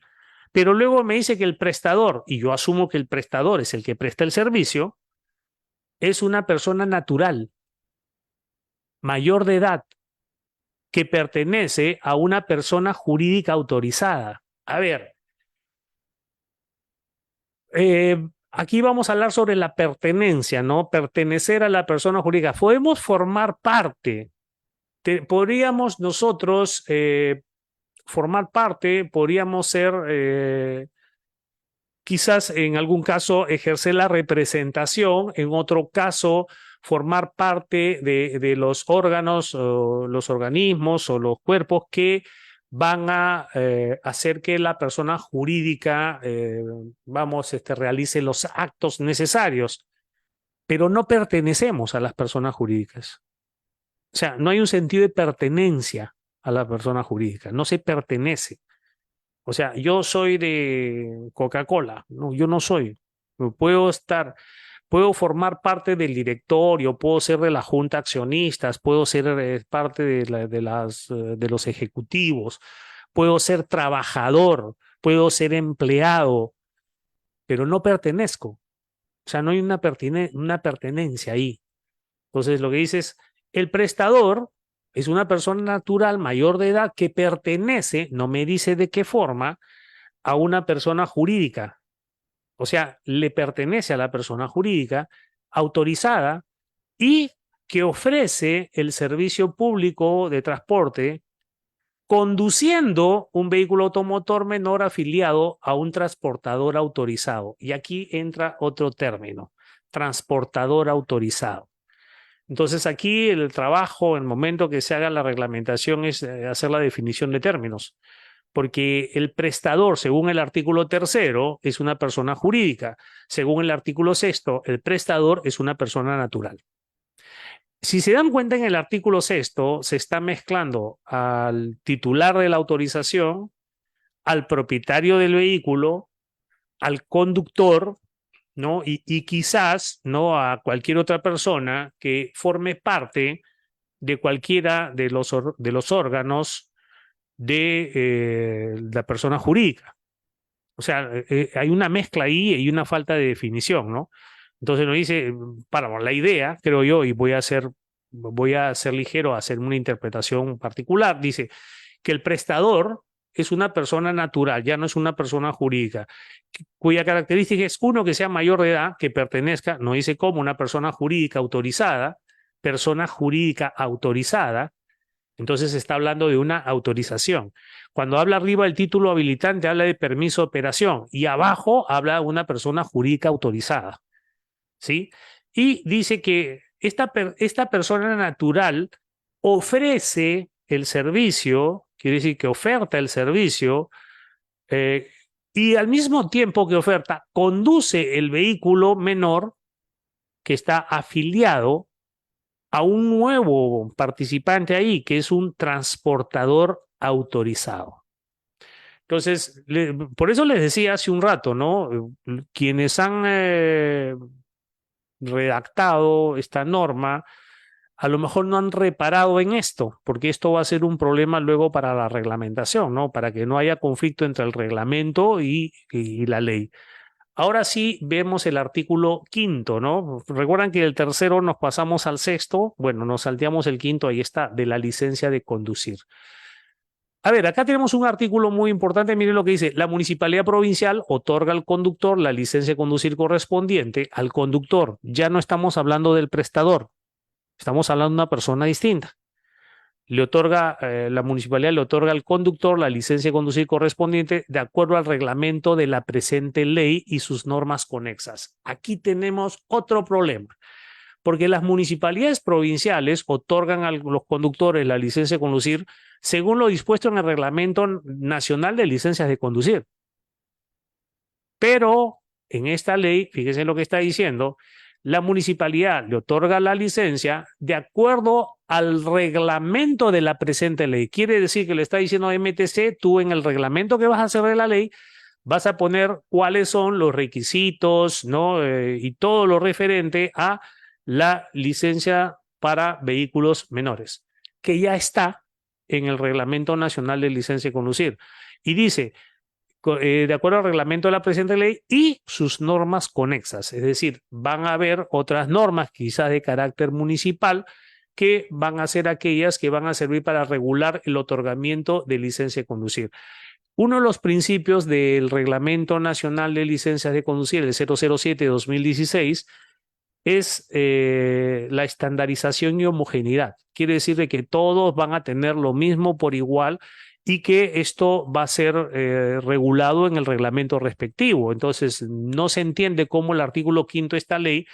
Pero luego me dice que el prestador, y yo asumo que el prestador es el que presta el servicio, es una persona natural, mayor de edad, que pertenece a una persona jurídica autorizada. A ver, aquí vamos a hablar sobre la pertenencia, ¿no? Pertenecer a la persona jurídica. Podemos formar parte, podríamos nosotros formar parte, podríamos ser, quizás en algún caso ejercer la representación, en otro caso formar parte de los órganos, o los organismos o los cuerpos que van a hacer que la persona jurídica, realice los actos necesarios, pero no pertenecemos a las personas jurídicas. O sea, no hay un sentido de pertenencia a la persona jurídica, no se pertenece. O sea, yo soy de Coca-Cola, no, yo no soy. Puedo formar parte del directorio, puedo ser de la junta de accionistas, puedo ser parte de los ejecutivos, puedo ser trabajador, puedo ser empleado, pero no pertenezco. O sea, no hay una pertenencia ahí. Entonces, lo que dice es, el prestador es una persona natural mayor de edad que pertenece, no me dice de qué forma, a una persona jurídica. O sea, le pertenece a la persona jurídica autorizada y que ofrece el servicio público de transporte conduciendo un vehículo automotor menor afiliado a un transportador autorizado. Y aquí entra otro término, transportador autorizado. Entonces aquí el trabajo, en el momento que se haga la reglamentación, es hacer la definición de términos, porque el prestador, según el artículo tercero, es una persona jurídica. Según el artículo sexto, el prestador es una persona natural. Si se dan cuenta, en el artículo sexto se está mezclando al titular de la autorización, al propietario del vehículo, al conductor, ¿no? Y quizás, ¿no?, a cualquier otra persona que forme parte de cualquiera de los órganos de la persona jurídica. O sea, hay una mezcla ahí y una falta de definición, ¿no? Entonces nos dice, para la idea, creo yo, y voy a ser ligero a hacer una interpretación particular, dice que el prestador es una persona natural, ya no es una persona jurídica, cuya característica es uno que sea mayor de edad, que pertenezca, no dice cómo, una persona jurídica autorizada, entonces se está hablando de una autorización. Cuando habla arriba del título habilitante, habla de permiso de operación y abajo habla de una persona jurídica autorizada, ¿sí? Y dice que esta persona natural ofrece el servicio, quiere decir que oferta el servicio, y al mismo tiempo que oferta, conduce el vehículo menor que está afiliado a un nuevo participante ahí, que es un transportador autorizado. Entonces, por eso les decía hace un rato, ¿no? Quienes han redactado esta norma, a lo mejor no han reparado en esto, porque esto va a ser un problema luego para la reglamentación, ¿no? Para que no haya conflicto entre el reglamento y la ley. Ahora sí vemos el artículo quinto, ¿no? Recuerdan que del tercero nos pasamos al sexto, bueno, nos salteamos el quinto, ahí está, de la licencia de conducir. A ver, acá tenemos un artículo muy importante. Miren lo que dice. La municipalidad provincial otorga al conductor la licencia de conducir correspondiente al conductor. Ya no estamos hablando del prestador. Estamos hablando de una persona distinta. La municipalidad le otorga al conductor la licencia de conducir correspondiente de acuerdo al reglamento de la presente ley y sus normas conexas. Aquí tenemos otro problema, porque las municipalidades provinciales otorgan a los conductores la licencia de conducir según lo dispuesto en el Reglamento Nacional de Licencias de Conducir. Pero en esta ley, fíjense lo que está diciendo, la municipalidad le otorga la licencia de acuerdo al reglamento de la presente ley. Quiere decir que le está diciendo a MTC, tú en el reglamento que vas a hacer de la ley, vas a poner cuáles son los requisitos, ¿no? Y todo lo referente a la licencia para vehículos menores, que ya está en el Reglamento Nacional de Licencia de Conducir. Y dice, de acuerdo al reglamento de la presente ley y sus normas conexas. Es decir, van a haber otras normas, quizás de carácter municipal, que van a ser aquellas que van a servir para regular el otorgamiento de licencia de conducir. Uno de los principios del Reglamento Nacional de Licencias de Conducir, el 007-2016, es la estandarización y homogeneidad. Quiere decir de que todos van a tener lo mismo por igual y que esto va a ser regulado en el reglamento respectivo. Entonces, no se entiende cómo el artículo 5 de esta ley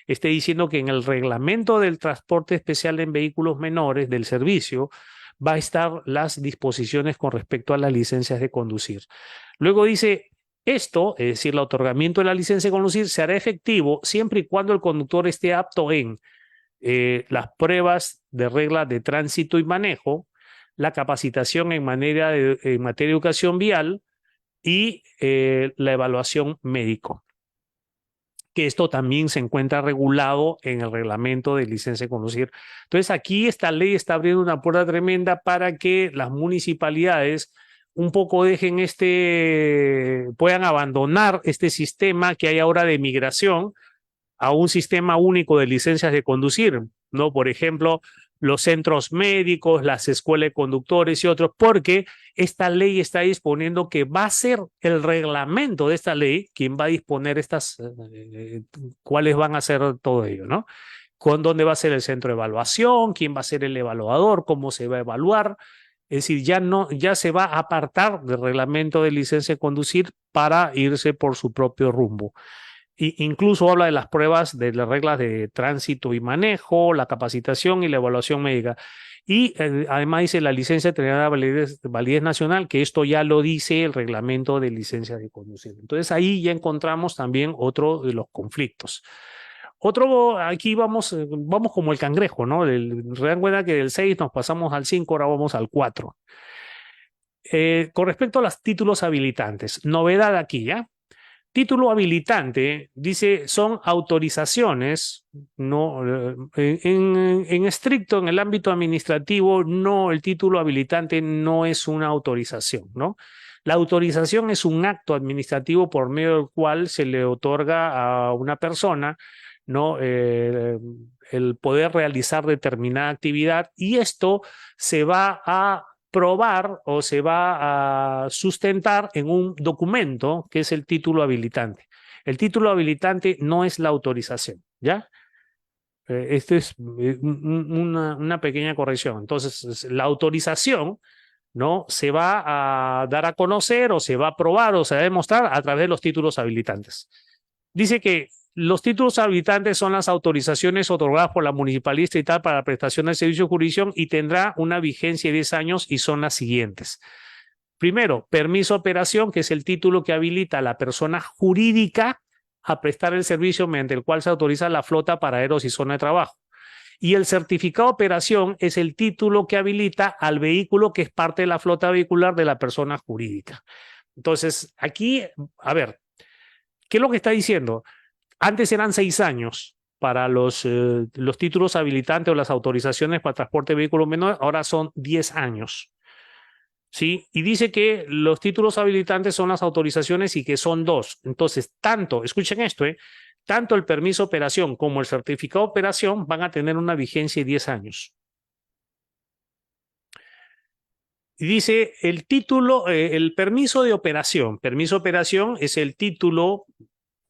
esté diciendo que en el reglamento del transporte especial en vehículos menores del servicio va a estar las disposiciones con respecto a las licencias de conducir. Luego dice, esto, es decir, el otorgamiento de la licencia de conducir, se hará efectivo siempre y cuando el conductor esté apto en las pruebas de reglas de tránsito y manejo, la capacitación en materia de educación vial y la evaluación médico, que esto también se encuentra regulado en el reglamento de licencia de conducir. Entonces, aquí esta ley está abriendo una puerta tremenda para que las municipalidades un poco puedan abandonar este sistema que hay ahora de migración a un sistema único de licencias de conducir, ¿no? Por ejemplo, los centros médicos, las escuelas de conductores y otros, porque esta ley está disponiendo que va a ser el reglamento de esta ley quien va a disponer cuáles van a ser todo ello, ¿no? Con dónde va a ser el centro de evaluación, quién va a ser el evaluador, cómo se va a evaluar. Es decir, ya se va a apartar del reglamento de licencia de conducir para irse por su propio rumbo. Incluso habla de las pruebas de las reglas de tránsito y manejo, la capacitación y la evaluación médica. Y además dice la licencia tendrá validez nacional, que esto ya lo dice el reglamento de licencia de conducir. Entonces ahí ya encontramos también otro de los conflictos. Aquí vamos como el cangrejo, ¿no? Redan cuenta que del 6 nos pasamos al 5, ahora vamos al 4. Con respecto a los títulos habilitantes, novedad aquí, ¿ya? Título habilitante, dice, son autorizaciones, no, en estricto, en el ámbito administrativo, no, el título habilitante no es una autorización, ¿no? La autorización es un acto administrativo por medio del cual se le otorga a una persona, ¿no? El poder realizar determinada actividad y esto se va a probar o se va a sustentar en un documento que es el título habilitante. El título habilitante no es la autorización, ¿ya? Esto es una pequeña corrección. Entonces, la autorización, ¿no? Se va a dar a conocer o se va a probar o se va a demostrar a través de los títulos habilitantes. Dice que los títulos habilitantes son las autorizaciones otorgadas por la municipalidad estatal para la prestación del servicio de jurisdicción y tendrá una vigencia de 10 años y son las siguientes. Primero, permiso de operación, que es el título que habilita a la persona jurídica a prestar el servicio mediante el cual se autoriza la flota, paraderos y zona de trabajo. Y el certificado de operación es el título que habilita al vehículo que es parte de la flota vehicular de la persona jurídica. Entonces, aquí, a ver, ¿qué es lo que está diciendo? Antes eran 6 años para los títulos habilitantes o las autorizaciones para transporte de vehículos menores, ahora son 10 años. ¿Sí? Y dice que los títulos habilitantes son las autorizaciones y que son 2. Entonces, escuchen esto, tanto el permiso de operación como el certificado de operación van a tener una vigencia de 10 años. Y dice el título, el permiso de operación. Permiso de operación es el título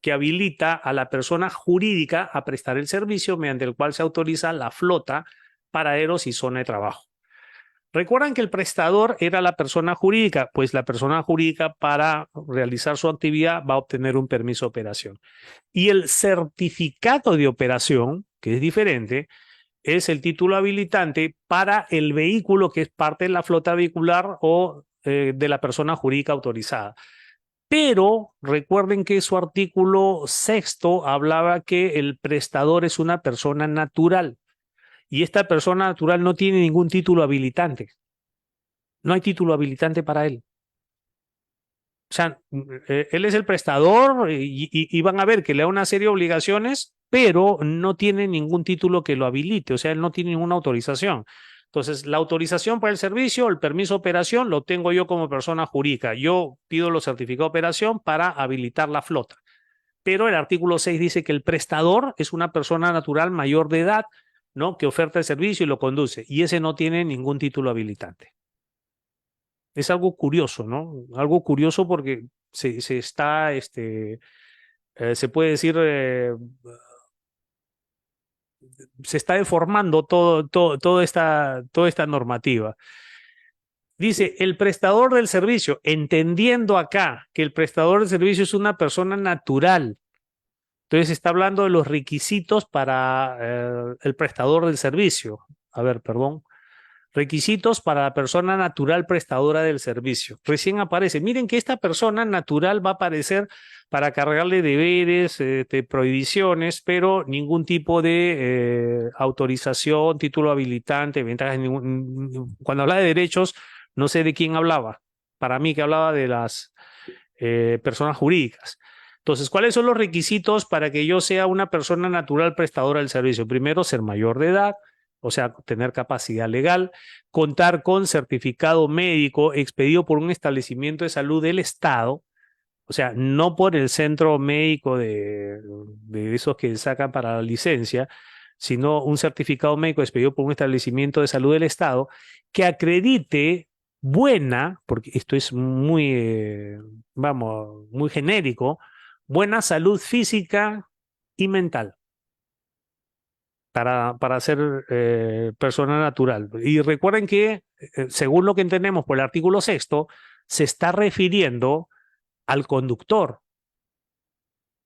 que habilita a la persona jurídica a prestar el servicio mediante el cual se autoriza la flota, paraderos y zona de trabajo. Recuerdan que el prestador era la persona jurídica, pues la persona jurídica para realizar su actividad va a obtener un permiso de operación. Y el certificado de operación, que es diferente, es el título habilitante para el vehículo que es parte de la flota vehicular o de la persona jurídica autorizada. Pero recuerden que su artículo sexto hablaba que el prestador es una persona natural y esta persona natural no tiene ningún título habilitante. No hay título habilitante para él. O sea, él es el prestador y van a ver que le da una serie de obligaciones, pero no tiene ningún título que lo habilite, o sea, él no tiene ninguna autorización. Entonces, la autorización para el servicio, el permiso de operación, lo tengo yo como persona jurídica. Yo pido los certificados de operación para habilitar la flota. Pero el artículo 6 dice que el prestador es una persona natural mayor de edad, ¿no? Que oferta el servicio y lo conduce, y ese no tiene ningún título habilitante. Es algo curioso, ¿no? Algo curioso porque se está, se puede decir, se está deformando toda esta normativa. Dice, el prestador del servicio, entendiendo acá que el prestador del servicio es una persona natural, entonces está hablando de los requisitos para el prestador del servicio. A ver, perdón. Requisitos para la persona natural prestadora del servicio. Recién aparece. Miren que esta persona natural va a aparecer para cargarle deberes, prohibiciones, pero ningún tipo de autorización, título habilitante, ventajas. Cuando habla de derechos, no sé de quién hablaba. Para mí que hablaba de las personas jurídicas. Entonces, ¿cuáles son los requisitos para que yo sea una persona natural prestadora del servicio? Primero, ser mayor de edad, o sea, tener capacidad legal, contar con certificado médico expedido por un establecimiento de salud del Estado, o sea, no por el centro médico de esos que sacan para la licencia, sino un certificado médico expedido por un establecimiento de salud del Estado que acredite buena, porque esto es muy, vamos, muy genérico, buena salud física y mental para ser persona natural. Y recuerden que, según lo que entendemos por el artículo sexto, se está refiriendo al conductor.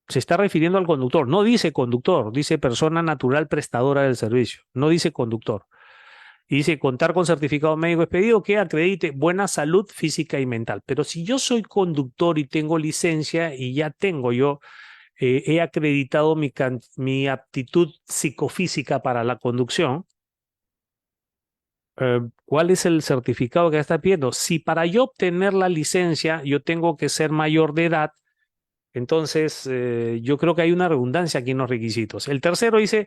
Se está refiriendo al conductor. No dice conductor, dice persona natural prestadora del servicio. No dice conductor. Y dice contar con certificado médico expedido que acredite buena salud física y mental. Pero si yo soy conductor y tengo licencia y ya tengo yo he acreditado mi aptitud psicofísica para la conducción. ¿Cuál es el certificado que está pidiendo? Si para yo obtener la licencia yo tengo que ser mayor de edad, entonces yo creo que hay una redundancia aquí en los requisitos. El tercero dice,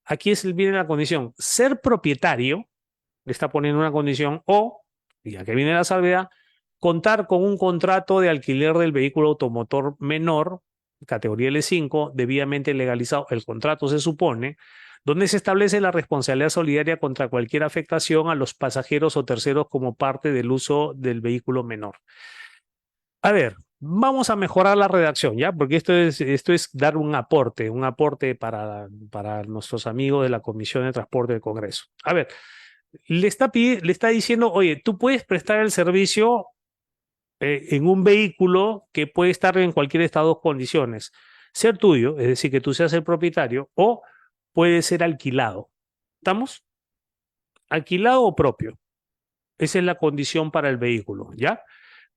aquí viene la condición, ser propietario, le está poniendo una condición, o, y aquí viene la salvedad, contar con un contrato de alquiler del vehículo automotor menor categoría L5, debidamente legalizado el contrato, se supone, donde se establece la responsabilidad solidaria contra cualquier afectación a los pasajeros o terceros como parte del uso del vehículo menor. A ver, vamos a mejorar la redacción, ¿ya? Porque esto es dar un aporte para nuestros amigos de la Comisión de Transporte del Congreso. A ver, le está diciendo, oye, tú puedes prestar el servicio en un vehículo que puede estar en cualquier estado o condiciones, ser tuyo, es decir, que tú seas el propietario, o puede ser alquilado. ¿Estamos? Alquilado o propio. Esa es la condición para el vehículo, ¿ya?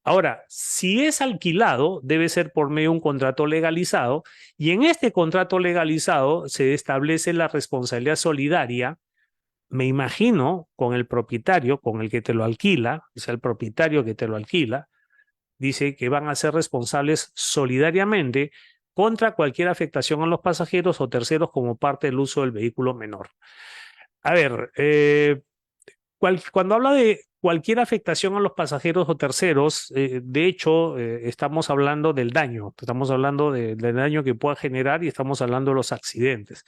Ahora, si es alquilado, debe ser por medio de un contrato legalizado y en este contrato legalizado se establece la responsabilidad solidaria, me imagino, con el propietario, con el que te lo alquila, es el propietario que te lo alquila, dice que van a ser responsables solidariamente contra cualquier afectación a los pasajeros o terceros como parte del uso del vehículo menor. A ver, cuando habla de cualquier afectación a los pasajeros o terceros, de hecho, estamos hablando del daño, estamos hablando del daño que pueda generar y estamos hablando de los accidentes.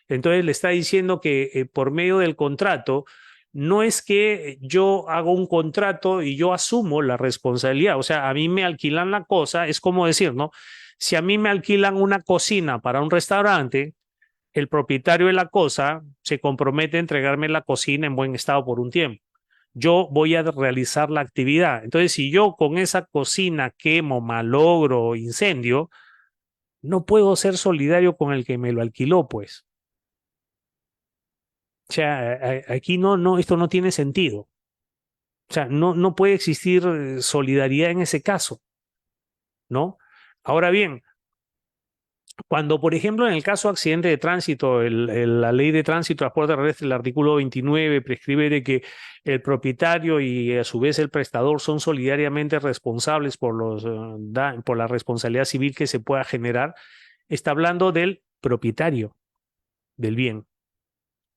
Entonces le está diciendo que por medio del contrato no es que yo hago un contrato y yo asumo la responsabilidad. O sea, a mí me alquilan la cosa, es como decir, ¿no? Si a mí me alquilan una cocina para un restaurante, el propietario de la cosa se compromete a entregarme la cocina en buen estado por un tiempo. Yo voy a realizar la actividad. Entonces, si yo con esa cocina quemo, malogro, incendio, no puedo ser solidario con el que me lo alquiló, pues. O sea, aquí esto no tiene sentido. O sea, no puede existir solidaridad en ese caso, ¿no? Ahora bien, cuando, por ejemplo, en el caso de accidente de tránsito, la ley de tránsito y transporte terrestre, el artículo 29, prescribe de que el propietario y a su vez el prestador son solidariamente responsables por por la responsabilidad civil que se pueda generar, está hablando del propietario del bien,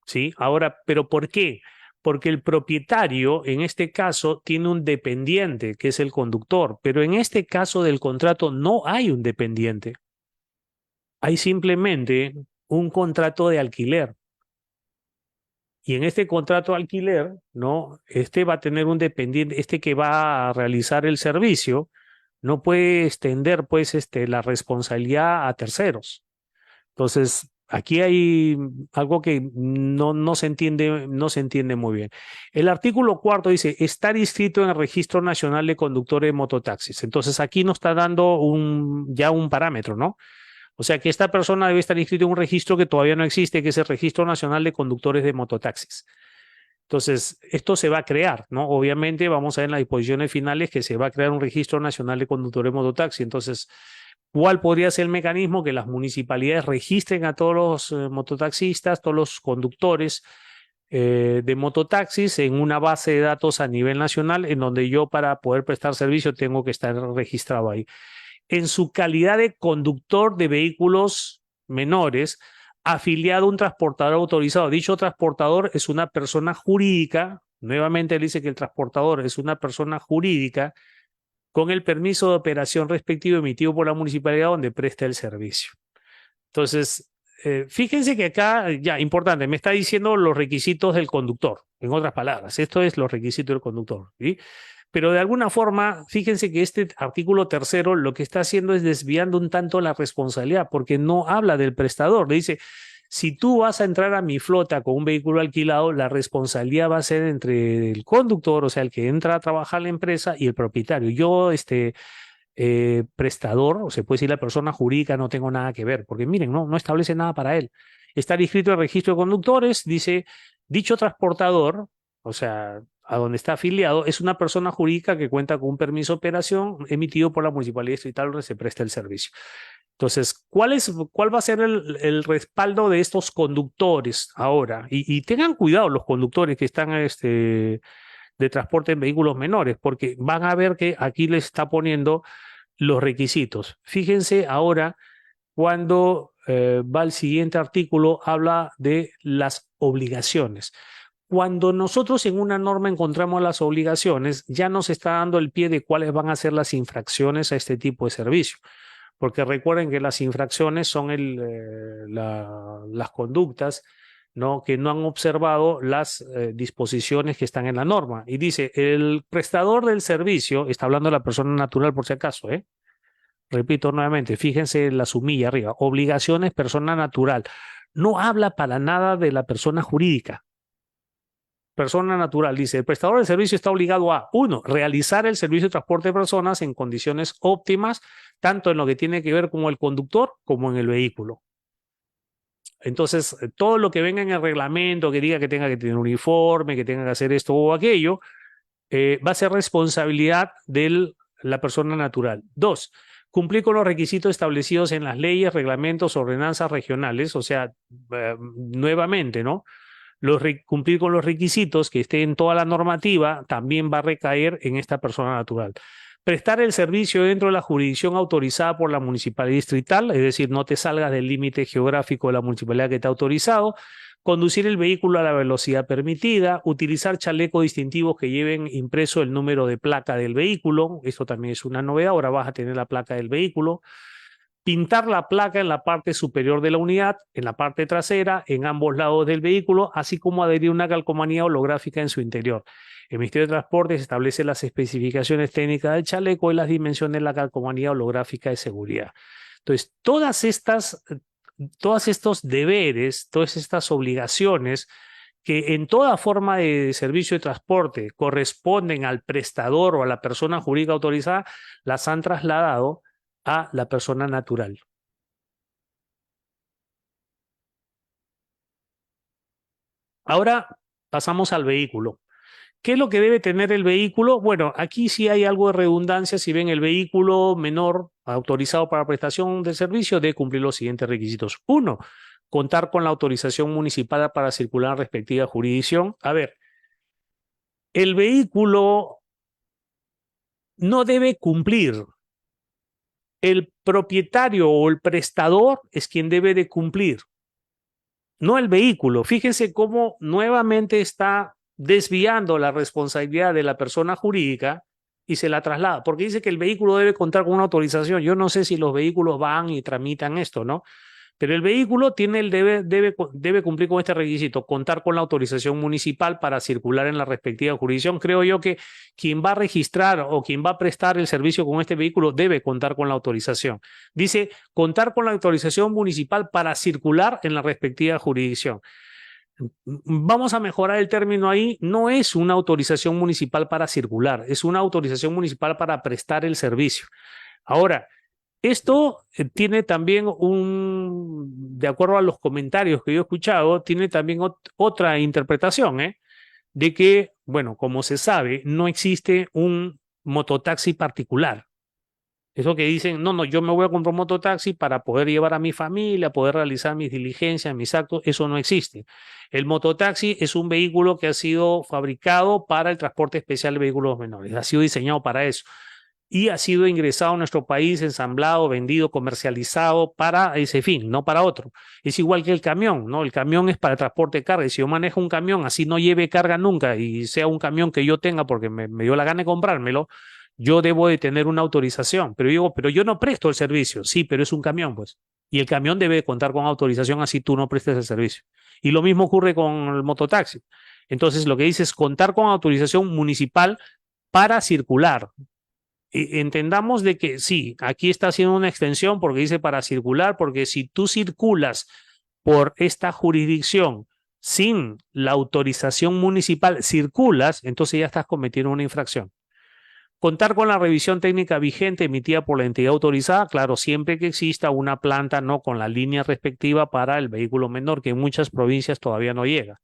¿sí? Ahora, ¿pero por qué? Porque el propietario, en este caso, tiene un dependiente, que es el conductor, pero en este caso del contrato no hay un dependiente. Hay simplemente un contrato de alquiler. Y en este contrato de alquiler, ¿no? Este va a tener un dependiente, este que va a realizar el servicio, no puede extender, pues, la responsabilidad a terceros. Entonces, aquí hay algo que no se entiende muy bien. El artículo cuarto dice, estar inscrito en el Registro Nacional de Conductores de Mototaxis. Entonces, aquí nos está dando ya un parámetro, ¿no? O sea que esta persona debe estar inscrita en un registro que todavía no existe, que es el Registro Nacional de Conductores de Mototaxis. Entonces, esto se va a crear, ¿no? Obviamente vamos a ver en las disposiciones finales que se va a crear un Registro Nacional de Conductores de Mototaxi. Entonces, ¿cuál podría ser el mecanismo? Que las municipalidades registren a todos los mototaxistas, todos los conductores de mototaxis en una base de datos a nivel nacional, en donde yo para poder prestar servicio tengo que estar registrado ahí en su calidad de conductor de vehículos menores afiliado a un transportador autorizado. Dicho transportador es una persona jurídica, nuevamente él dice que el transportador es una persona jurídica con el permiso de operación respectivo emitido por la municipalidad donde presta el servicio. Entonces, fíjense que acá, ya, importante, me está diciendo los requisitos del conductor, en otras palabras, esto es los requisitos del conductor, ¿sí? Pero de alguna forma, fíjense que este artículo tercero lo que está haciendo es desviando un tanto la responsabilidad, porque no habla del prestador. Le dice, si tú vas a entrar a mi flota con un vehículo alquilado, la responsabilidad va a ser entre el conductor, o sea, el que entra a trabajar la empresa, y el propietario. Yo, prestador, o se puede decir la persona jurídica, no tengo nada que ver, porque miren, no establece nada para él. Estar inscrito en el registro de conductores, dice, dicho transportador, o sea, a donde está afiliado, es una persona jurídica que cuenta con un permiso de operación emitido por la municipalidad distrital donde se presta el servicio. Entonces, ¿cuál va a ser el respaldo de estos conductores ahora? Y tengan cuidado los conductores que están de transporte en vehículos menores, porque van a ver que aquí les está poniendo los requisitos. Fíjense ahora cuando va al siguiente artículo, habla de las obligaciones. Cuando nosotros en una norma encontramos las obligaciones, ya nos está dando el pie de cuáles van a ser las infracciones a este tipo de servicio. Porque recuerden que las infracciones son las conductas, ¿no? Que no han observado las disposiciones que están en la norma. Y dice, el prestador del servicio, está hablando de la persona natural por si acaso, ¿eh? Repito nuevamente, fíjense la sumilla arriba, obligaciones, persona natural. No habla para nada de la persona jurídica. Persona natural, dice, el prestador de servicio está obligado a, uno, realizar el servicio de transporte de personas en condiciones óptimas, tanto en lo que tiene que ver con el conductor como en el vehículo. Entonces, todo lo que venga en el reglamento, que diga que tenga que tener uniforme, que tenga que hacer esto o aquello, va a ser responsabilidad de la persona natural. Dos, cumplir con los requisitos establecidos en las leyes, reglamentos, ordenanzas regionales, o sea, nuevamente, ¿no? Cumplir con los requisitos que esté en toda la normativa también va a recaer en esta persona natural. Prestar el servicio dentro de la jurisdicción autorizada por la municipalidad distrital, es decir, no te salgas del límite geográfico de la municipalidad que te ha autorizado. Conducir el vehículo a la velocidad permitida, utilizar chalecos distintivos que lleven impreso el número de placa del vehículo, esto también es una novedad, ahora vas a tener la placa del vehículo. pintar la placa en la parte superior de la unidad, en la parte trasera, en ambos lados del vehículo, así como adherir una calcomanía holográfica en su interior. El Ministerio de Transportes establece las especificaciones técnicas del chaleco y las dimensiones de la calcomanía holográfica de seguridad. Entonces, todos estos deberes, todas estas obligaciones que en toda forma de servicio de transporte corresponden al prestador o a la persona jurídica autorizada, las han trasladado a la persona natural. Ahora pasamos al vehículo. ¿Qué es lo que debe tener el vehículo? Bueno, aquí sí hay algo de redundancia. Si ven el vehículo menor autorizado para prestación de servicio, debe cumplir los siguientes requisitos. Uno, contar con la autorización municipal para circular en respectiva jurisdicción. A ver, el vehículo no debe cumplir. El propietario o el prestador es quien debe de cumplir, no el vehículo. Fíjense cómo nuevamente está desviando la responsabilidad de la persona jurídica y se la traslada, porque dice que el vehículo debe contar con una autorización. Yo no sé si los vehículos van y tramitan esto, ¿no? Pero el vehículo tiene debe cumplir con este requisito, contar con la autorización municipal para circular en la respectiva jurisdicción. Creo yo que quien va a registrar o quien va a prestar el servicio con este vehículo debe contar con la autorización. Dice, contar con la autorización municipal para circular en la respectiva jurisdicción. Vamos a mejorar el término ahí. No es una autorización municipal para circular, es una autorización municipal para prestar el servicio. Ahora, esto tiene también de acuerdo a los comentarios que yo he escuchado, tiene también otra interpretación, de que, bueno, como se sabe, no existe un mototaxi particular. Eso que dicen, no, yo me voy a comprar un mototaxi para poder llevar a mi familia, poder realizar mis diligencias, mis actos, eso no existe. El mototaxi es un vehículo que ha sido fabricado para el transporte especial de vehículos menores, ha sido diseñado para eso y ha sido ingresado a nuestro país, ensamblado, vendido, comercializado para ese fin, no para otro. Es igual que el camión, ¿no? El camión es para el transporte de carga y si yo manejo un camión así no lleve carga nunca y sea un camión que yo tenga porque me dio la gana de comprármelo, yo debo de tener una autorización. Pero digo, pero yo no presto el servicio. Sí, pero es un camión, pues. Y el camión debe contar con autorización así tú no prestes el servicio. Y lo mismo ocurre con el mototaxi. Entonces, lo que dice es contar con autorización municipal para circular. Entendamos de que sí, aquí está haciendo una extensión porque dice para circular, porque si tú circulas por esta jurisdicción sin la autorización municipal, circulas, entonces ya estás cometiendo una infracción. Contar con la revisión técnica vigente emitida por la entidad autorizada, claro, siempre que exista una planta no con la línea respectiva para el vehículo menor, que en muchas provincias todavía no llega.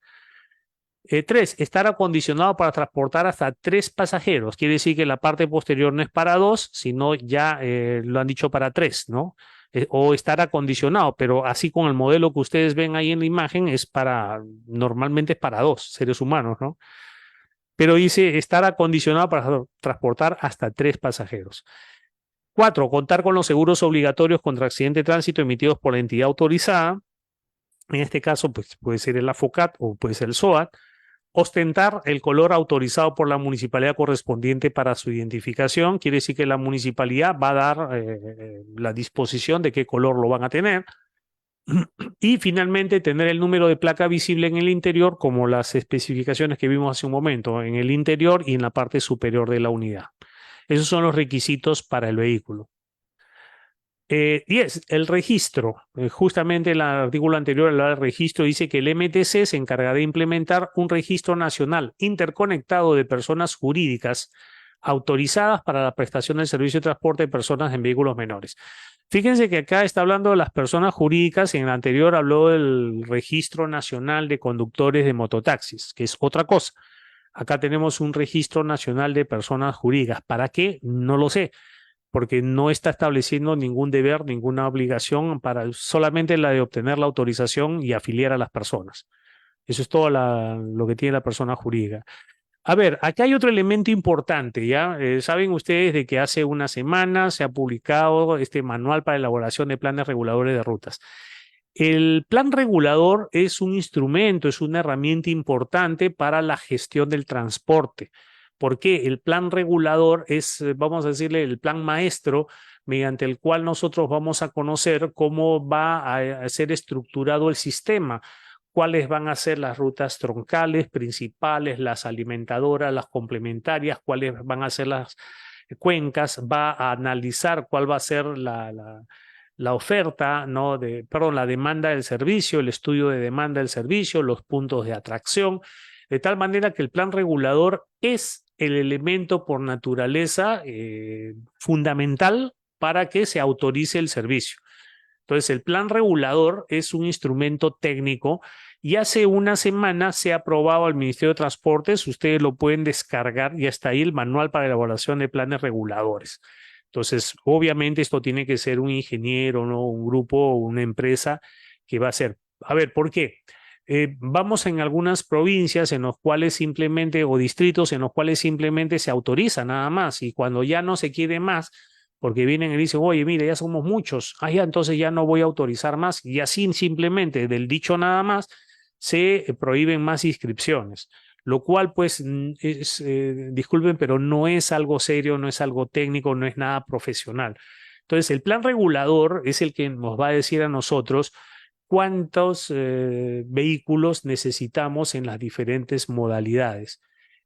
3, estar acondicionado para transportar hasta 3 pasajeros. Quiere decir que la parte posterior no es para 2, sino ya lo han dicho para 3, ¿no? O estar acondicionado, pero así con el modelo que ustedes ven ahí en la imagen, normalmente es para 2 seres humanos, ¿no? Pero dice estar acondicionado para transportar hasta 3 pasajeros. 4, contar con los seguros obligatorios contra accidente de tránsito emitidos por la entidad autorizada. En este caso, pues puede ser el AFOCAT o puede ser el SOAT. Ostentar el color autorizado por la municipalidad correspondiente para su identificación. Quiere decir que la municipalidad va a dar la disposición de qué color lo van a tener. Y finalmente tener el número de placa visible en el interior como las especificaciones que vimos hace un momento, en el interior y en la parte superior de la unidad. Esos son los requisitos para el vehículo. 10, el registro. Justamente el artículo anterior, el registro, dice que el MTC se encarga de implementar un registro nacional interconectado de personas jurídicas autorizadas para la prestación del servicio de transporte de personas en vehículos menores. Fíjense que acá está hablando de las personas jurídicas y en el anterior habló del Registro Nacional de Conductores de Mototaxis, que es otra cosa. Acá tenemos un Registro Nacional de Personas Jurídicas. ¿Para qué? No lo sé, porque no está estableciendo ningún deber, ninguna obligación para solamente la de obtener la autorización y afiliar a las personas. Eso es todo lo que tiene la persona jurídica. A ver, acá hay otro elemento importante, ¿ya? Saben ustedes de que hace una semana se ha publicado este manual para elaboración de planes reguladores de rutas. El plan regulador es un instrumento, es una herramienta importante para la gestión del transporte, ¿Por qué? El plan regulador es, vamos a decirle, el plan maestro mediante el cual nosotros vamos a conocer cómo va a ser estructurado el sistema, cuáles van a ser las rutas troncales, principales, las alimentadoras, las complementarias, cuáles van a ser las cuencas, va a analizar cuál va a ser la oferta, ¿no? Perdón, la demanda del servicio, el estudio de demanda del servicio, los puntos de atracción, de tal manera que el plan regulador es el elemento por naturaleza fundamental para que se autorice el servicio. Entonces, el plan regulador es un instrumento técnico y hace una semana se ha aprobado al Ministerio de Transportes. Ustedes lo pueden descargar y está ahí el manual para elaboración de planes reguladores. Entonces, obviamente esto tiene que ser un ingeniero, ¿no? Un grupo o una empresa que va a hacer. A ver, ¿por qué? Vamos en algunas provincias en los cuales simplemente, o distritos en los cuales simplemente se autoriza nada más y cuando ya no se quiere más, porque vienen y dicen, oye, mire, ya somos muchos, ya entonces ya no voy a autorizar más y así simplemente del dicho nada más se prohíben más inscripciones, lo cual pues es, disculpen, pero no es algo serio, no es algo técnico, no es nada profesional. Entonces el plan regulador es el que nos va a decir a nosotros cuántos vehículos necesitamos en las diferentes modalidades,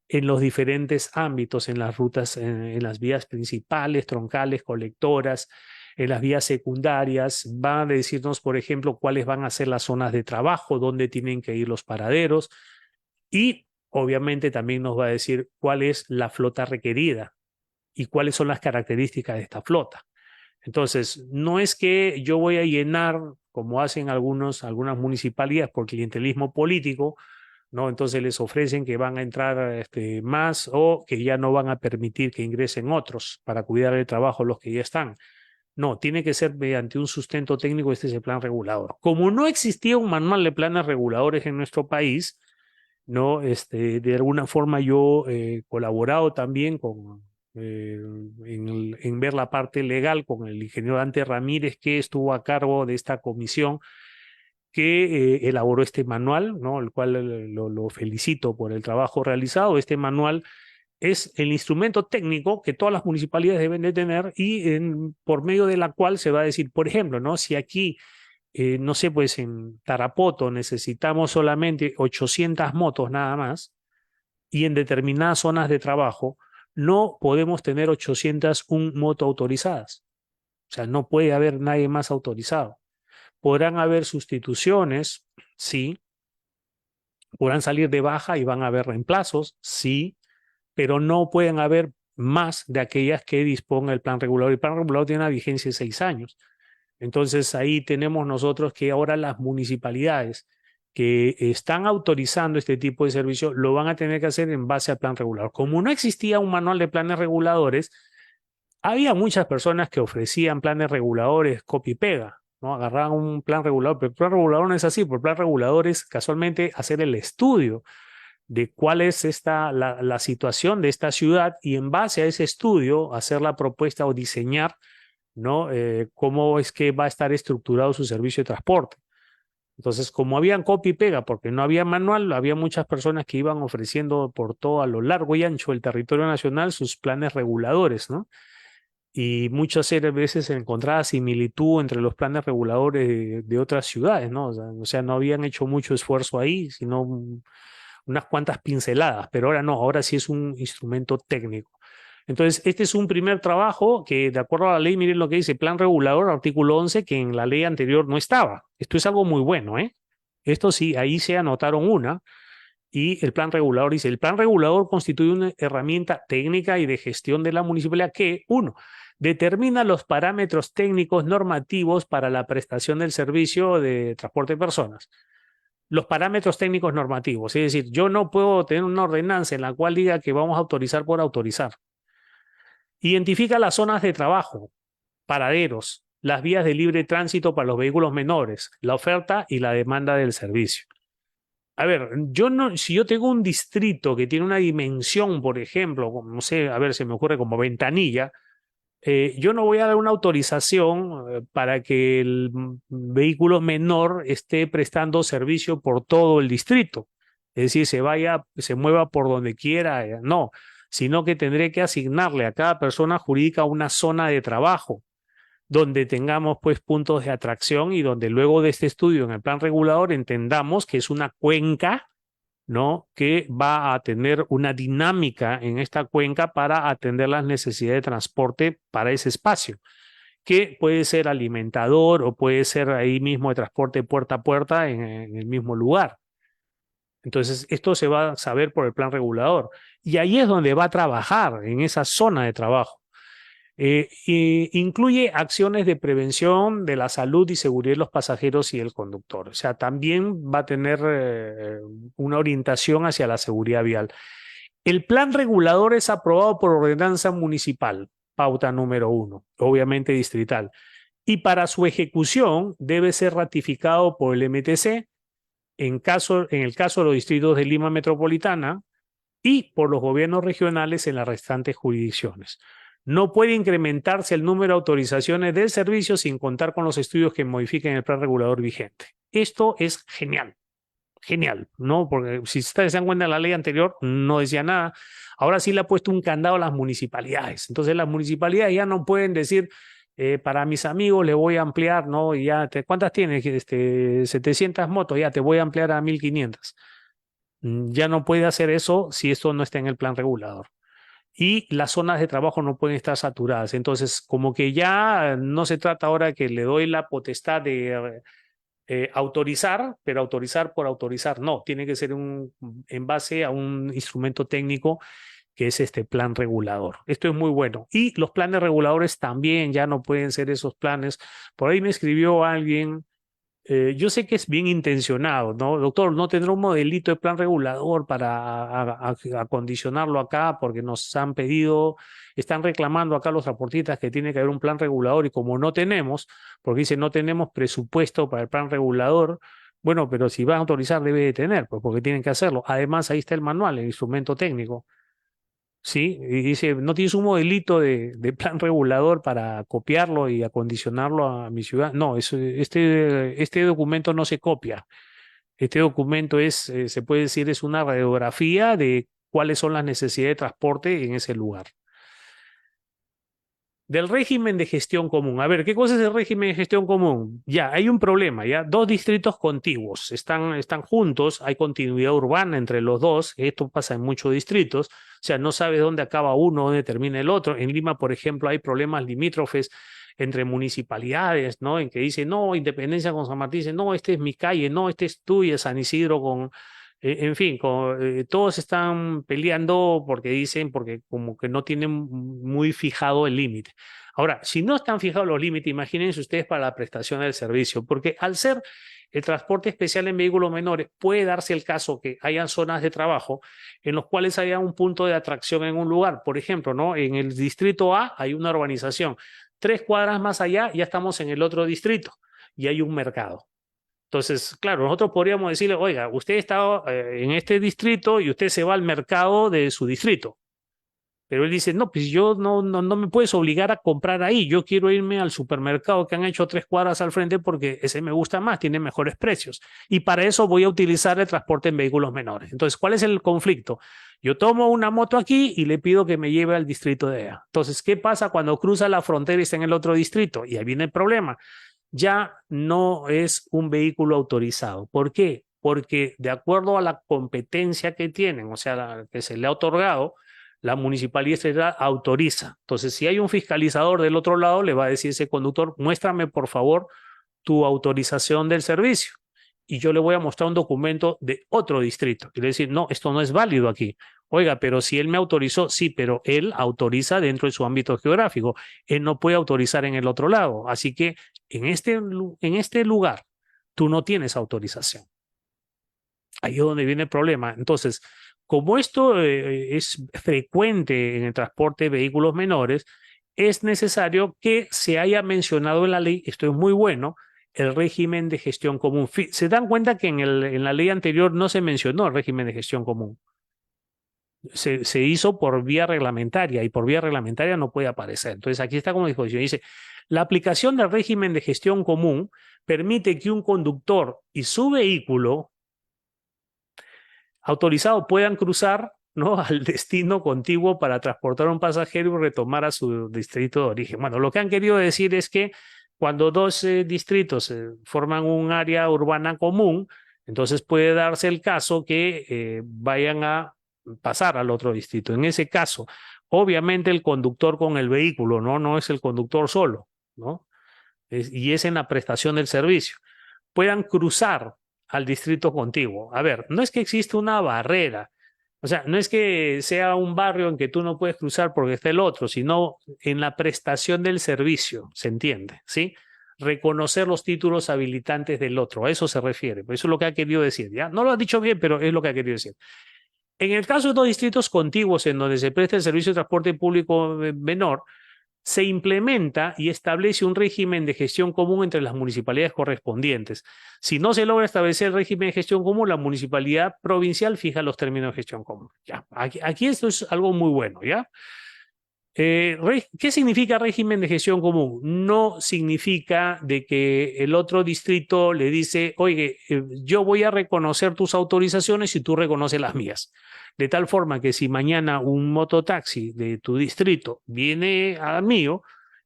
en los diferentes ámbitos, en las rutas, en las vías principales, troncales, colectoras, en las vías secundarias. Va a decirnos, por ejemplo, cuáles van a ser las zonas de trabajo, dónde tienen que ir los paraderos y obviamente también nos va a decir cuál es la flota requerida y cuáles son las características de esta flota. Entonces, no es que yo voy a llenar, como hacen algunas municipalidades, por clientelismo político, ¿no? Entonces les ofrecen que van a entrar más o que ya no van a permitir que ingresen otros para cuidar el trabajo los que ya están. No, tiene que ser mediante un sustento técnico, este es el plan regulador. Como no existía un manual de planes reguladores en nuestro país, ¿no? De alguna forma yo he colaborado también en ver la parte legal con el ingeniero Dante Ramírez, que estuvo a cargo de esta comisión que elaboró este manual, ¿no? El cual lo felicito por el trabajo realizado. Este manual es el instrumento técnico que todas las municipalidades deben de tener y por medio de la cual se va a decir, por ejemplo, ¿no? Si aquí no sé, pues en Tarapoto necesitamos solamente 800 motos nada más y en determinadas zonas de trabajo no podemos tener 801 motos autorizadas. O sea, no puede haber nadie más autorizado. Podrán haber sustituciones, sí. Podrán salir de baja y van a haber reemplazos, sí, pero no pueden haber más de aquellas que disponga el plan regulador. El plan regulador tiene una vigencia de 6 años. Entonces ahí tenemos nosotros que ahora las municipalidades que están autorizando este tipo de servicio lo van a tener que hacer en base al plan regulador. Como no existía un manual de planes reguladores, había muchas personas que ofrecían planes reguladores copy y pega, ¿no? Agarraban un plan regulador, pero el plan regulador no es así, porque el plan regulador es casualmente hacer el estudio de cuál es la situación de esta ciudad y en base a ese estudio hacer la propuesta o diseñar, ¿no? Cómo es que va a estar estructurado su servicio de transporte. Entonces, como habían copia y pega, porque no había manual, había muchas personas que iban ofreciendo por todo a lo largo y ancho del territorio nacional sus planes reguladores, ¿no? Y muchas veces se encontraba similitud entre los planes reguladores de otras ciudades, ¿no? O sea, no habían hecho mucho esfuerzo ahí, sino unas cuantas pinceladas, pero ahora no, ahora sí es un instrumento técnico. Entonces, este es un primer trabajo que, de acuerdo a la ley, miren lo que dice, plan regulador, artículo 11, que en la ley anterior no estaba. Esto es algo muy bueno, ¿eh? Esto sí, ahí se anotaron una, y el plan regulador dice, el plan regulador constituye una herramienta técnica y de gestión de la municipalidad que, uno, determina los parámetros técnicos normativos para la prestación del servicio de transporte de personas. Los parámetros técnicos normativos, es decir, yo no puedo tener una ordenanza en la cual diga que vamos a autorizar por autorizar. Identifica las zonas de trabajo, paraderos, las vías de libre tránsito para los vehículos menores, la oferta y la demanda del servicio. A ver, yo no, si yo tengo un distrito que tiene una dimensión, por ejemplo, no sé, a ver, se me ocurre como Ventanilla, yo no voy a dar una autorización para que el vehículo menor esté prestando servicio por todo el distrito. Es decir, se mueva por donde quiera. No, sino que tendré que asignarle a cada persona jurídica una zona de trabajo donde tengamos pues puntos de atracción y donde luego de este estudio en el plan regulador entendamos que es una cuenca, ¿no? Que va a tener una dinámica en esta cuenca para atender las necesidades de transporte para ese espacio, que puede ser alimentador o puede ser ahí mismo de transporte puerta a puerta en el mismo lugar. Entonces, esto se va a saber por el plan regulador. Y ahí es donde va a trabajar, en esa zona de trabajo. Incluye acciones de prevención de la salud y seguridad de los pasajeros y el conductor. O sea, también va a tener una orientación hacia la seguridad vial. El plan regulador es aprobado por ordenanza municipal, pauta número 1, obviamente distrital. Y para su ejecución debe ser ratificado por el MTC en el caso de los distritos de Lima Metropolitana y por los gobiernos regionales en las restantes jurisdicciones. No puede incrementarse el número de autorizaciones del servicio sin contar con los estudios que modifiquen el plan regulador vigente. Esto es genial, genial, ¿no? Porque si ustedes se dan cuenta, la ley anterior no decía nada. Ahora sí le ha puesto un candado a las municipalidades. Entonces las municipalidades ya no pueden decir, para mis amigos le voy a ampliar, ¿no? Y ya ¿cuántas tienes? 700 motos, ya te voy a ampliar a 1500. Ya no puede hacer eso si esto no está en el plan regulador. Y las zonas de trabajo no pueden estar saturadas. Entonces, como que ya no se trata ahora que le doy la potestad de autorizar, pero autorizar por autorizar. No, tiene que ser en base a un instrumento técnico que es este plan regulador. Esto es muy bueno. Y los planes reguladores también ya no pueden ser esos planes. Por ahí me escribió alguien. Yo sé que es bien intencionado, ¿no? Doctor, no tendrá un modelito de plan regulador para acondicionarlo acá porque nos han pedido, están reclamando acá los transportistas que tiene que haber un plan regulador y como no tenemos, porque dice no tenemos presupuesto para el plan regulador, bueno, pero si van a autorizar debe de tener, pues porque tienen que hacerlo. Además, ahí está el manual, el instrumento técnico. Sí, y dice, no tienes un modelito de plan regulador para copiarlo y acondicionarlo a mi ciudad. No, este documento no se copia. Este documento es, se puede decir, es una radiografía de cuáles son las necesidades de transporte en ese lugar. Del régimen de gestión común. A ver, ¿qué cosa es el régimen de gestión común? Ya, hay un problema, ya. Dos distritos contiguos están juntos, hay continuidad urbana entre los dos. Esto pasa en muchos distritos. O sea, no sabes dónde acaba uno, dónde termina el otro. En Lima, por ejemplo, hay problemas limítrofes entre municipalidades, ¿no? En que dicen, no, Independencia con San Martín, dice, no, este es mi calle, no, este es tuya, San Isidro con en fin, todos están peleando porque dicen, porque como que no tienen muy fijado el límite. Ahora, si no están fijados los límites, imagínense ustedes para la prestación del servicio, porque al ser el transporte especial en vehículos menores, puede darse el caso que hayan zonas de trabajo en los cuales haya un punto de atracción en un lugar. Por ejemplo, ¿no? En el distrito A hay una urbanización. 3 cuadras más allá ya estamos en el otro distrito y hay un mercado. Entonces, claro, nosotros podríamos decirle, oiga, usted está en este distrito y usted se va al mercado de su distrito. Pero él dice, no, pues yo no me puedes obligar a comprar ahí. Yo quiero irme al supermercado que han hecho 3 cuadras al frente porque ese me gusta más, tiene mejores precios. Y para eso voy a utilizar el transporte en vehículos menores. Entonces, ¿cuál es el conflicto? Yo tomo una moto aquí y le pido que me lleve al distrito de allá. Entonces, ¿qué pasa cuando cruza la frontera y está en el otro distrito? Y ahí viene el problema, ya no es un vehículo autorizado. ¿Por qué? Porque de acuerdo a la competencia que tienen, o sea, la que se le ha otorgado, la municipalidad autoriza. Entonces, si hay un fiscalizador del otro lado, le va a decir ese conductor, muéstrame por favor tu autorización del servicio. Y yo le voy a mostrar un documento de otro distrito. Y le decir, no, esto no es válido aquí. Oiga, pero si él me autorizó, sí, pero él autoriza dentro de su ámbito geográfico. Él no puede autorizar en el otro lado. Así que en este lugar tú no tienes autorización. Ahí es donde viene el problema. Entonces, como esto es frecuente en el transporte de vehículos menores, es necesario que se haya mencionado en la ley, esto es muy bueno, el régimen de gestión común. Se dan cuenta que en la ley anterior no se mencionó el régimen de gestión común. Se hizo por vía reglamentaria y por vía reglamentaria no puede aparecer. Entonces aquí está como disposición. Dice, la aplicación del régimen de gestión común permite que un conductor y su vehículo autorizado puedan cruzar ¿no? Al destino contiguo para transportar a un pasajero y retomar a su distrito de origen. Bueno, lo que han querido decir es que cuando dos distritos forman un área urbana común, entonces puede darse el caso que vayan a pasar al otro distrito. En ese caso, obviamente el conductor con el vehículo, ¿no? No es el conductor solo, ¿no? Y es en la prestación del servicio. Puedan cruzar al distrito contiguo. A ver, no es que exista una barrera, o sea, no es que sea un barrio en que tú no puedes cruzar porque está el otro, sino en la prestación del servicio, ¿se entiende? ¿Sí? Reconocer los títulos habilitantes del otro, a eso se refiere. Eso es lo que ha querido decir, ¿ya? No lo ha dicho bien, pero es lo que ha querido decir. En el caso de dos distritos contiguos en donde se presta el servicio de transporte público menor, se implementa y establece un régimen de gestión común entre las municipalidades correspondientes. Si no se logra establecer el régimen de gestión común, la municipalidad provincial fija los términos de gestión común. Ya, aquí esto es algo muy bueno, ¿ya? ¿Qué significa régimen de gestión común? No significa de que el otro distrito le dice, oye, yo voy a reconocer tus autorizaciones y tú reconoces las mías. De tal forma que si mañana un mototaxi de tu distrito viene al mío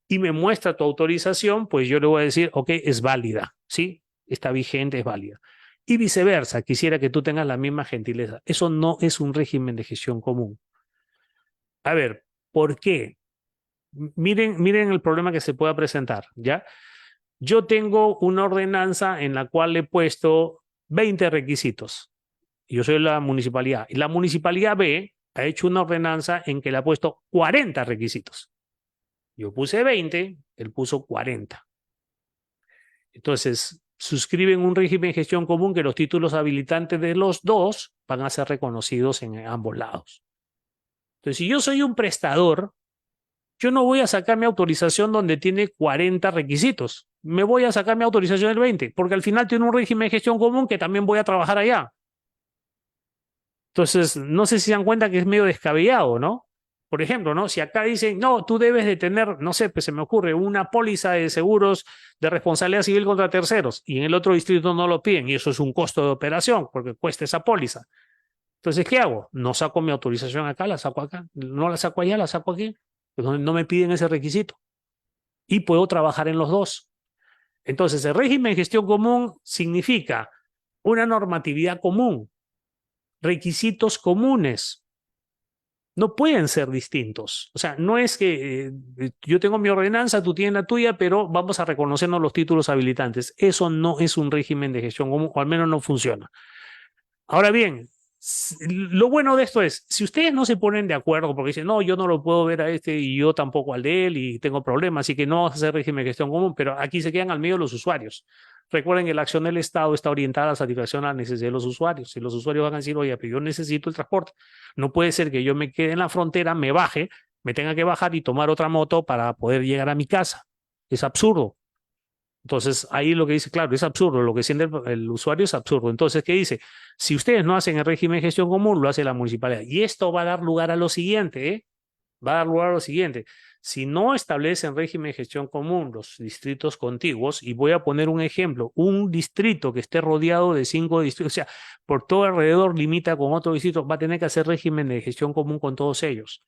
y me muestra tu autorización, pues yo le voy a decir, ok, es válida, ¿sí? Está vigente, es válida. Y viceversa, quisiera que tú tengas la misma gentileza. Eso no es un régimen de gestión común. A ver, ¿por qué? Miren el problema que se pueda presentar, ¿ya? Yo tengo una ordenanza en la cual he puesto 20 requisitos. Yo soy la municipalidad. Y la municipalidad B ha hecho una ordenanza en que le ha puesto 40 requisitos. Yo puse 20, él puso 40. Entonces, suscriben un régimen de gestión común que los títulos habilitantes de los dos van a ser reconocidos en ambos lados. Entonces, si yo soy un prestador, yo no voy a sacar mi autorización donde tiene 40 requisitos. Me voy a sacar mi autorización del 20, porque al final tiene un régimen de gestión común que también voy a trabajar allá. Entonces, no sé si se dan cuenta que es medio descabellado, ¿no? Por ejemplo, ¿no? Si acá dicen, no, tú debes de tener, no sé, pues se me ocurre, una póliza de seguros de responsabilidad civil contra terceros, y en el otro distrito no lo piden, y eso es un costo de operación, porque cuesta esa póliza. Entonces, ¿qué hago? No saco mi autorización acá, la saco acá. No la saco allá, la saco aquí. No me piden ese requisito. Y puedo trabajar en los dos. Entonces, el régimen de gestión común significa una normatividad común, requisitos comunes. No pueden ser distintos. O sea, no es que yo tengo mi ordenanza, tú tienes la tuya, pero vamos a reconocernos los títulos habilitantes. Eso no es un régimen de gestión común, o al menos no funciona. Ahora bien, lo bueno de esto es, si ustedes no se ponen de acuerdo porque dicen, no, yo no lo puedo ver a este y yo tampoco al de él y tengo problemas, así que no vamos a hacer régimen de gestión común, pero aquí se quedan al medio los usuarios. Recuerden que la acción del Estado está orientada a la satisfacción a la necesidad de los usuarios. Si los usuarios van a decir, oye, pero yo necesito el transporte, no puede ser que yo me quede en la frontera, me baje, me tenga que bajar y tomar otra moto para poder llegar a mi casa. Es absurdo. Entonces, ahí lo que dice, claro, es absurdo, lo que siente el usuario es absurdo. Entonces, ¿qué dice? Si ustedes no hacen el régimen de gestión común, lo hace la municipalidad. Y esto va a dar lugar a lo siguiente, ¿eh? Va a dar lugar a lo siguiente. Si no establecen régimen de gestión común los distritos contiguos, y voy a poner un ejemplo, un distrito que esté rodeado de 5 distritos, o sea, por todo alrededor limita con otro distrito, va a tener que hacer régimen de gestión común con todos ellos.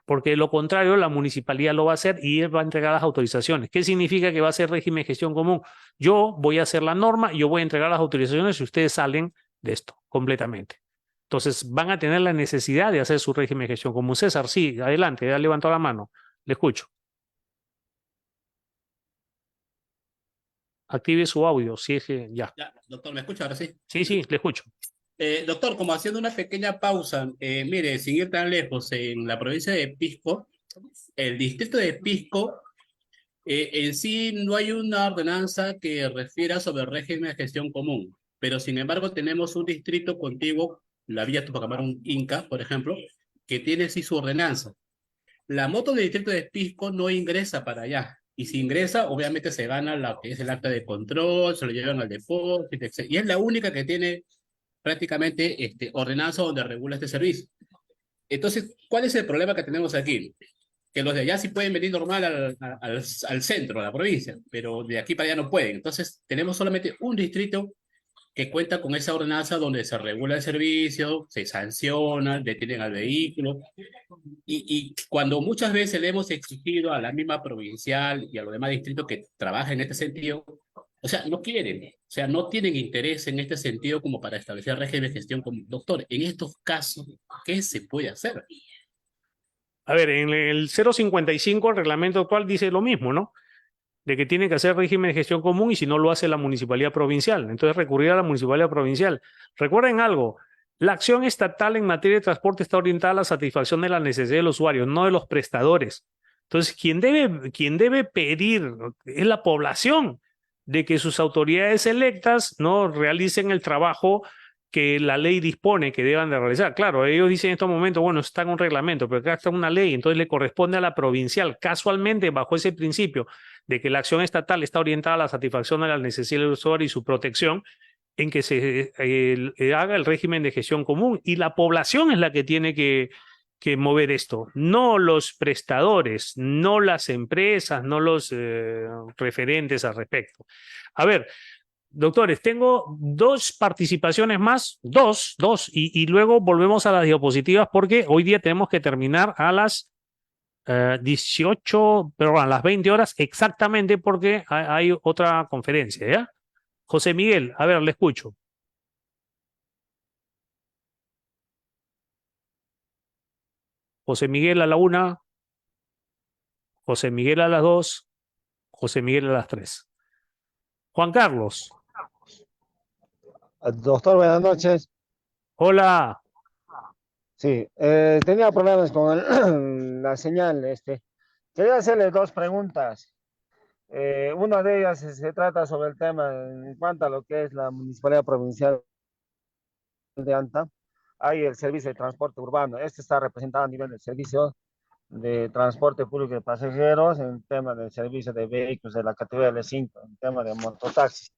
Porque de lo contrario, la municipalidad lo va a hacer y él va a entregar las autorizaciones. ¿Qué significa que va a ser régimen de gestión común? Yo voy a hacer la norma, yo voy a entregar las autorizaciones y ustedes salen de esto completamente. Entonces van a tener la necesidad de hacer su régimen de gestión común. César, sí, adelante, ya levantó la mano. Le escucho. Active su audio, si es que ya. Ya, doctor, ¿me escucha ahora sí? Sí, sí, le escucho. Doctor, como haciendo una pequeña pausa, mire, sin ir tan lejos, en la provincia de Pisco, el distrito de Pisco, en sí no hay una ordenanza que refiera sobre el régimen de gestión común, pero sin embargo tenemos un distrito contiguo, la Villa Tupac Amaru Inca, por ejemplo, que tiene sí su ordenanza. La moto del distrito de Pisco no ingresa para allá. Y si ingresa, obviamente se gana lo que es el acta de control, se lo llevan al depósito, etc. Y es la única que tiene prácticamente ordenanza donde regula este servicio. Entonces, ¿cuál es el problema que tenemos aquí? Que los de allá sí pueden venir normal al centro, a la provincia, pero de aquí para allá no pueden. Entonces, tenemos solamente un distrito que cuenta con esa ordenanza donde se regula el servicio, se sanciona, detienen al vehículo. Y cuando muchas veces le hemos exigido a la misma provincial y a los demás distritos que trabajen en este sentido, o sea, no quieren, o sea, no tienen interés en este sentido como para establecer régimen de gestión como doctor. En estos casos, ¿qué se puede hacer? A ver, en el 055 el reglamento actual dice lo mismo, ¿no? De que tiene que hacer régimen de gestión común y si no lo hace la municipalidad provincial. Entonces recurrir a la municipalidad provincial. Recuerden algo, la acción estatal en materia de transporte está orientada a la satisfacción de las necesidades del usuario, no de los prestadores. Entonces, quien debe pedir es la población de que sus autoridades electas no realicen el trabajo que la ley dispone que deban de realizar. Claro, ellos dicen en estos momentos, bueno, está en un reglamento, pero acá está una ley, entonces le corresponde a la provincial, casualmente bajo ese principio de que la acción estatal está orientada a la satisfacción de las necesidades del usuario y su protección, en que se haga el régimen de gestión común y la población es la que tiene que mover esto, no los prestadores, no las empresas, no los referentes al respecto. A ver, doctores, tengo dos participaciones más, y luego volvemos a las diapositivas porque hoy día tenemos que terminar a las 18, perdón, a las 20 horas exactamente porque hay otra conferencia, ¿ya? José Miguel, a ver, le escucho. José Miguel a la 1, José Miguel a las 2, José Miguel a las 3. Juan Carlos, Doctor, buenas noches. hola. Sí, tenía problemas con la señal. Quería hacerle dos preguntas. Una de ellas se trata sobre el tema en cuanto a lo que es la Municipalidad Provincial de Anta. Hay el servicio de transporte urbano. Este está representado a nivel del servicio de transporte público de pasajeros, en tema del servicio de vehículos de la categoría L5, en tema de mototaxis.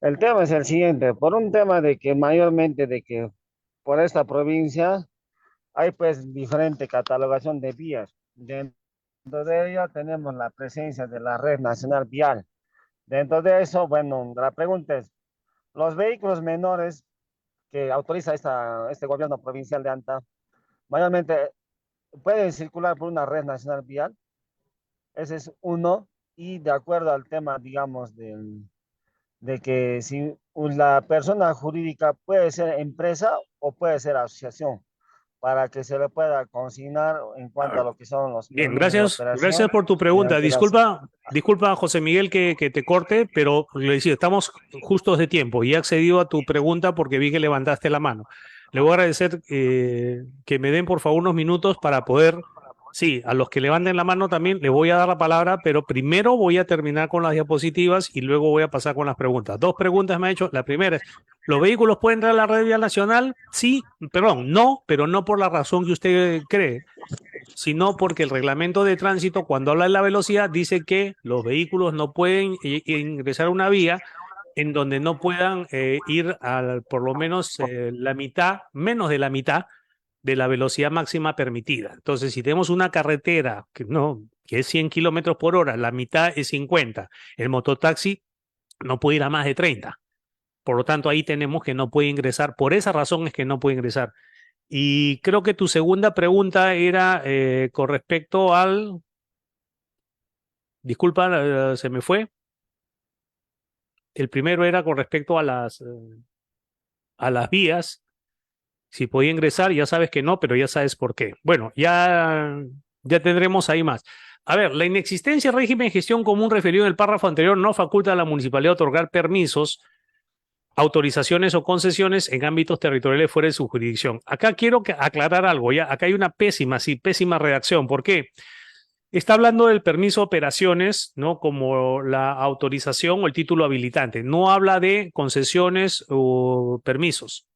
El tema es el siguiente, por un tema de que mayormente de que por esta provincia hay pues diferente catalogación de vías. Dentro de ello tenemos la presencia de la Red Nacional Vial. Dentro de eso, bueno, la pregunta es, los vehículos menores que autoriza este gobierno provincial de Anta, mayormente pueden circular por una Red Nacional Vial. Ese es uno. Y de acuerdo al tema, digamos, de que si la persona jurídica puede ser empresa o puede ser asociación, para que se le pueda consignar en cuanto a lo que son los Bien, permisos de gracias operación por tu pregunta. mediante las... Disculpa, José Miguel, que te corte, pero le decía, estamos justos de tiempo y he accedido a tu pregunta porque vi que levantaste la mano. Le voy a agradecer que me den, por favor, unos minutos para poder, sí, a los que levanten la mano también les voy a dar la palabra, pero primero voy a terminar con las diapositivas y luego voy a pasar con las preguntas. Dos preguntas me ha hecho. La primera es, ¿los vehículos pueden entrar a la red vial nacional? Sí, perdón, no, pero no por la razón que usted cree, sino porque el reglamento de tránsito, cuando habla de la velocidad, dice que los vehículos no pueden ingresar a una vía en donde no puedan ir por lo menos la mitad, menos de la mitad de la velocidad máxima permitida. Entonces, si tenemos una carretera que es 100 kilómetros por hora, la mitad es 50, el mototaxi no puede ir a más de 30. Por lo tanto, ahí tenemos que no puede ingresar. Por esa razón es que no puede ingresar. Y creo que tu segunda pregunta era con respecto al... Disculpa, se me fue. El primero era con respecto a las vías. Si podía ingresar, ya sabes que no, pero ya sabes por qué. Bueno, ya tendremos ahí más. A ver, la inexistencia del régimen de gestión común referido en el párrafo anterior no faculta a la municipalidad otorgar permisos, autorizaciones o concesiones en ámbitos territoriales fuera de su jurisdicción. Acá quiero aclarar algo, ya. Acá hay una pésima redacción. ¿Por qué? Está hablando del permiso de operaciones, ¿no? Como la autorización o el título habilitante. No habla de concesiones o permisos.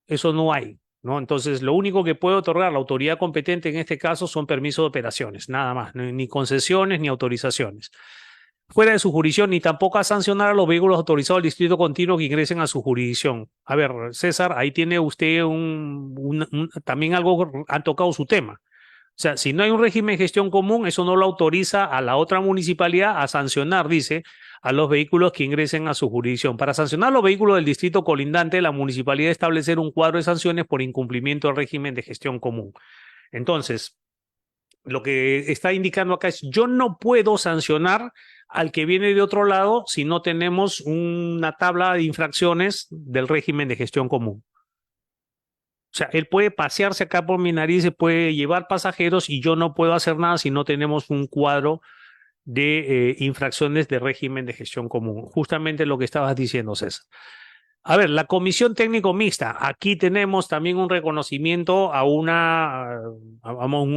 Eso no hay, ¿no? Entonces, lo único que puede otorgar la autoridad competente en este caso son permisos de operaciones, nada más, ni concesiones ni autorizaciones. Fuera de su jurisdicción, ni tampoco a sancionar a los vehículos autorizados del distrito continuo que ingresen a su jurisdicción. A ver, César, ahí tiene usted también algo, han tocado su tema. O sea, si no hay un régimen de gestión común, eso no lo autoriza a la otra municipalidad a sancionar, dice, a los vehículos que ingresen a su jurisdicción. Para sancionar los vehículos del distrito colindante, la municipalidad debe establecer un cuadro de sanciones por incumplimiento del régimen de gestión común. Entonces, lo que está indicando acá es, yo no puedo sancionar al que viene de otro lado si no tenemos una tabla de infracciones del régimen de gestión común. O sea, él puede pasearse acá por mi nariz, se puede llevar pasajeros y yo no puedo hacer nada si no tenemos un cuadro de infracciones de régimen de gestión común. Justamente lo que estabas diciendo, César. A ver, la comisión técnico mixta. Aquí tenemos también un reconocimiento a un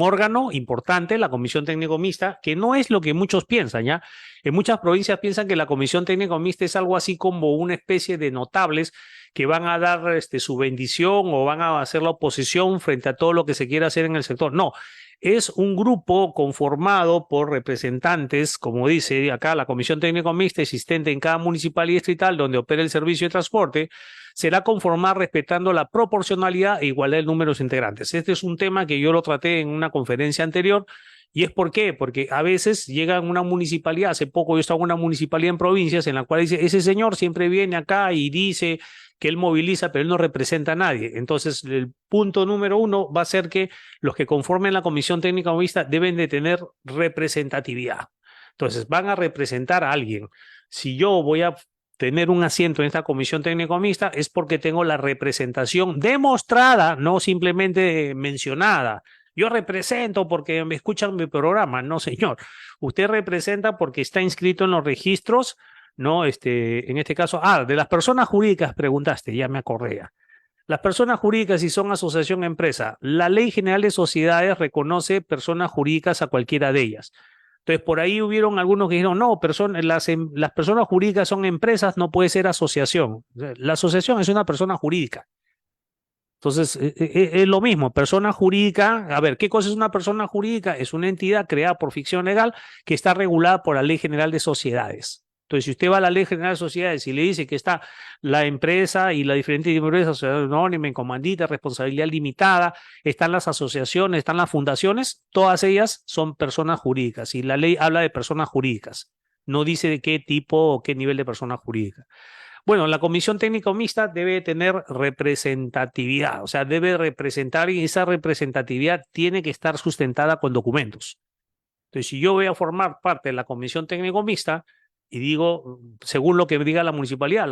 órgano importante, la comisión técnico mixta, que no es lo que muchos piensan, ¿ya? En muchas provincias piensan que la comisión técnico mixta es algo así como una especie de notables que van a dar su bendición o van a hacer la oposición frente a todo lo que se quiera hacer en el sector. No, es un grupo conformado por representantes, como dice acá, la comisión técnico mixta existente en cada municipalidad distrital donde opera el servicio de transporte, será conformada respetando la proporcionalidad e igualdad del número de integrantes. Este es un tema que yo lo traté en una conferencia anterior. ¿Y es por qué? Porque a veces llega una municipalidad, hace poco yo estaba en una municipalidad en provincias en la cual dice, ese señor siempre viene acá y dice que él moviliza, pero él no representa a nadie. Entonces, el punto número uno va a ser que los que conformen la comisión técnica mixta deben de tener representatividad. Entonces, van a representar a alguien. Si yo voy a tener un asiento en esta comisión técnico mixta, es porque tengo la representación demostrada, no simplemente mencionada. Yo represento porque me escuchan mi programa. No, señor. Usted representa porque está inscrito en los registros, ¿no? En este caso, de las personas jurídicas preguntaste, ya me acordé ya. Las personas jurídicas, si son asociación empresa, la Ley General de Sociedades reconoce personas jurídicas a cualquiera de ellas. Entonces, por ahí hubieron algunos que dijeron, no, las personas jurídicas son empresas, no puede ser asociación. La asociación es una persona jurídica. Entonces, es lo mismo, persona jurídica. A ver, ¿qué cosa es una persona jurídica? Es una entidad creada por ficción legal que está regulada por la Ley General de Sociedades. Entonces, si usted va a la Ley General de Sociedades y le dice que está la empresa y las diferentes empresas, sociedad anónima, en comandita, responsabilidad limitada, están las asociaciones, están las fundaciones, todas ellas son personas jurídicas. Y la ley habla de personas jurídicas. No dice de qué tipo o qué nivel de persona jurídica. Bueno, la comisión técnico mixta debe tener representatividad, o sea, debe representar y esa representatividad tiene que estar sustentada con documentos. Entonces, si yo voy a formar parte de la comisión técnico mixta y digo, según lo que diga la municipalidad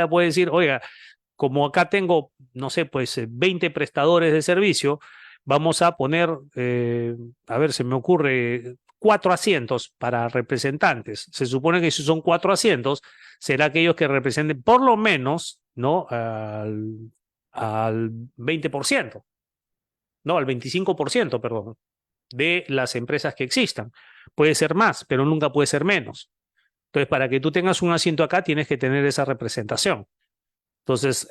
puede decir, oiga, como acá tengo, no sé, pues 20 prestadores de servicio, vamos a poner, a ver, se me ocurre 4 asientos para representantes. Se supone que si son 4 asientos, será aquellos que representen por lo menos, ¿no? Al 20%, no, al 25%, perdón, de las empresas que existan. Puede ser más, pero nunca puede ser menos. Entonces, para que tú tengas un asiento acá, tienes que tener esa representación. Entonces,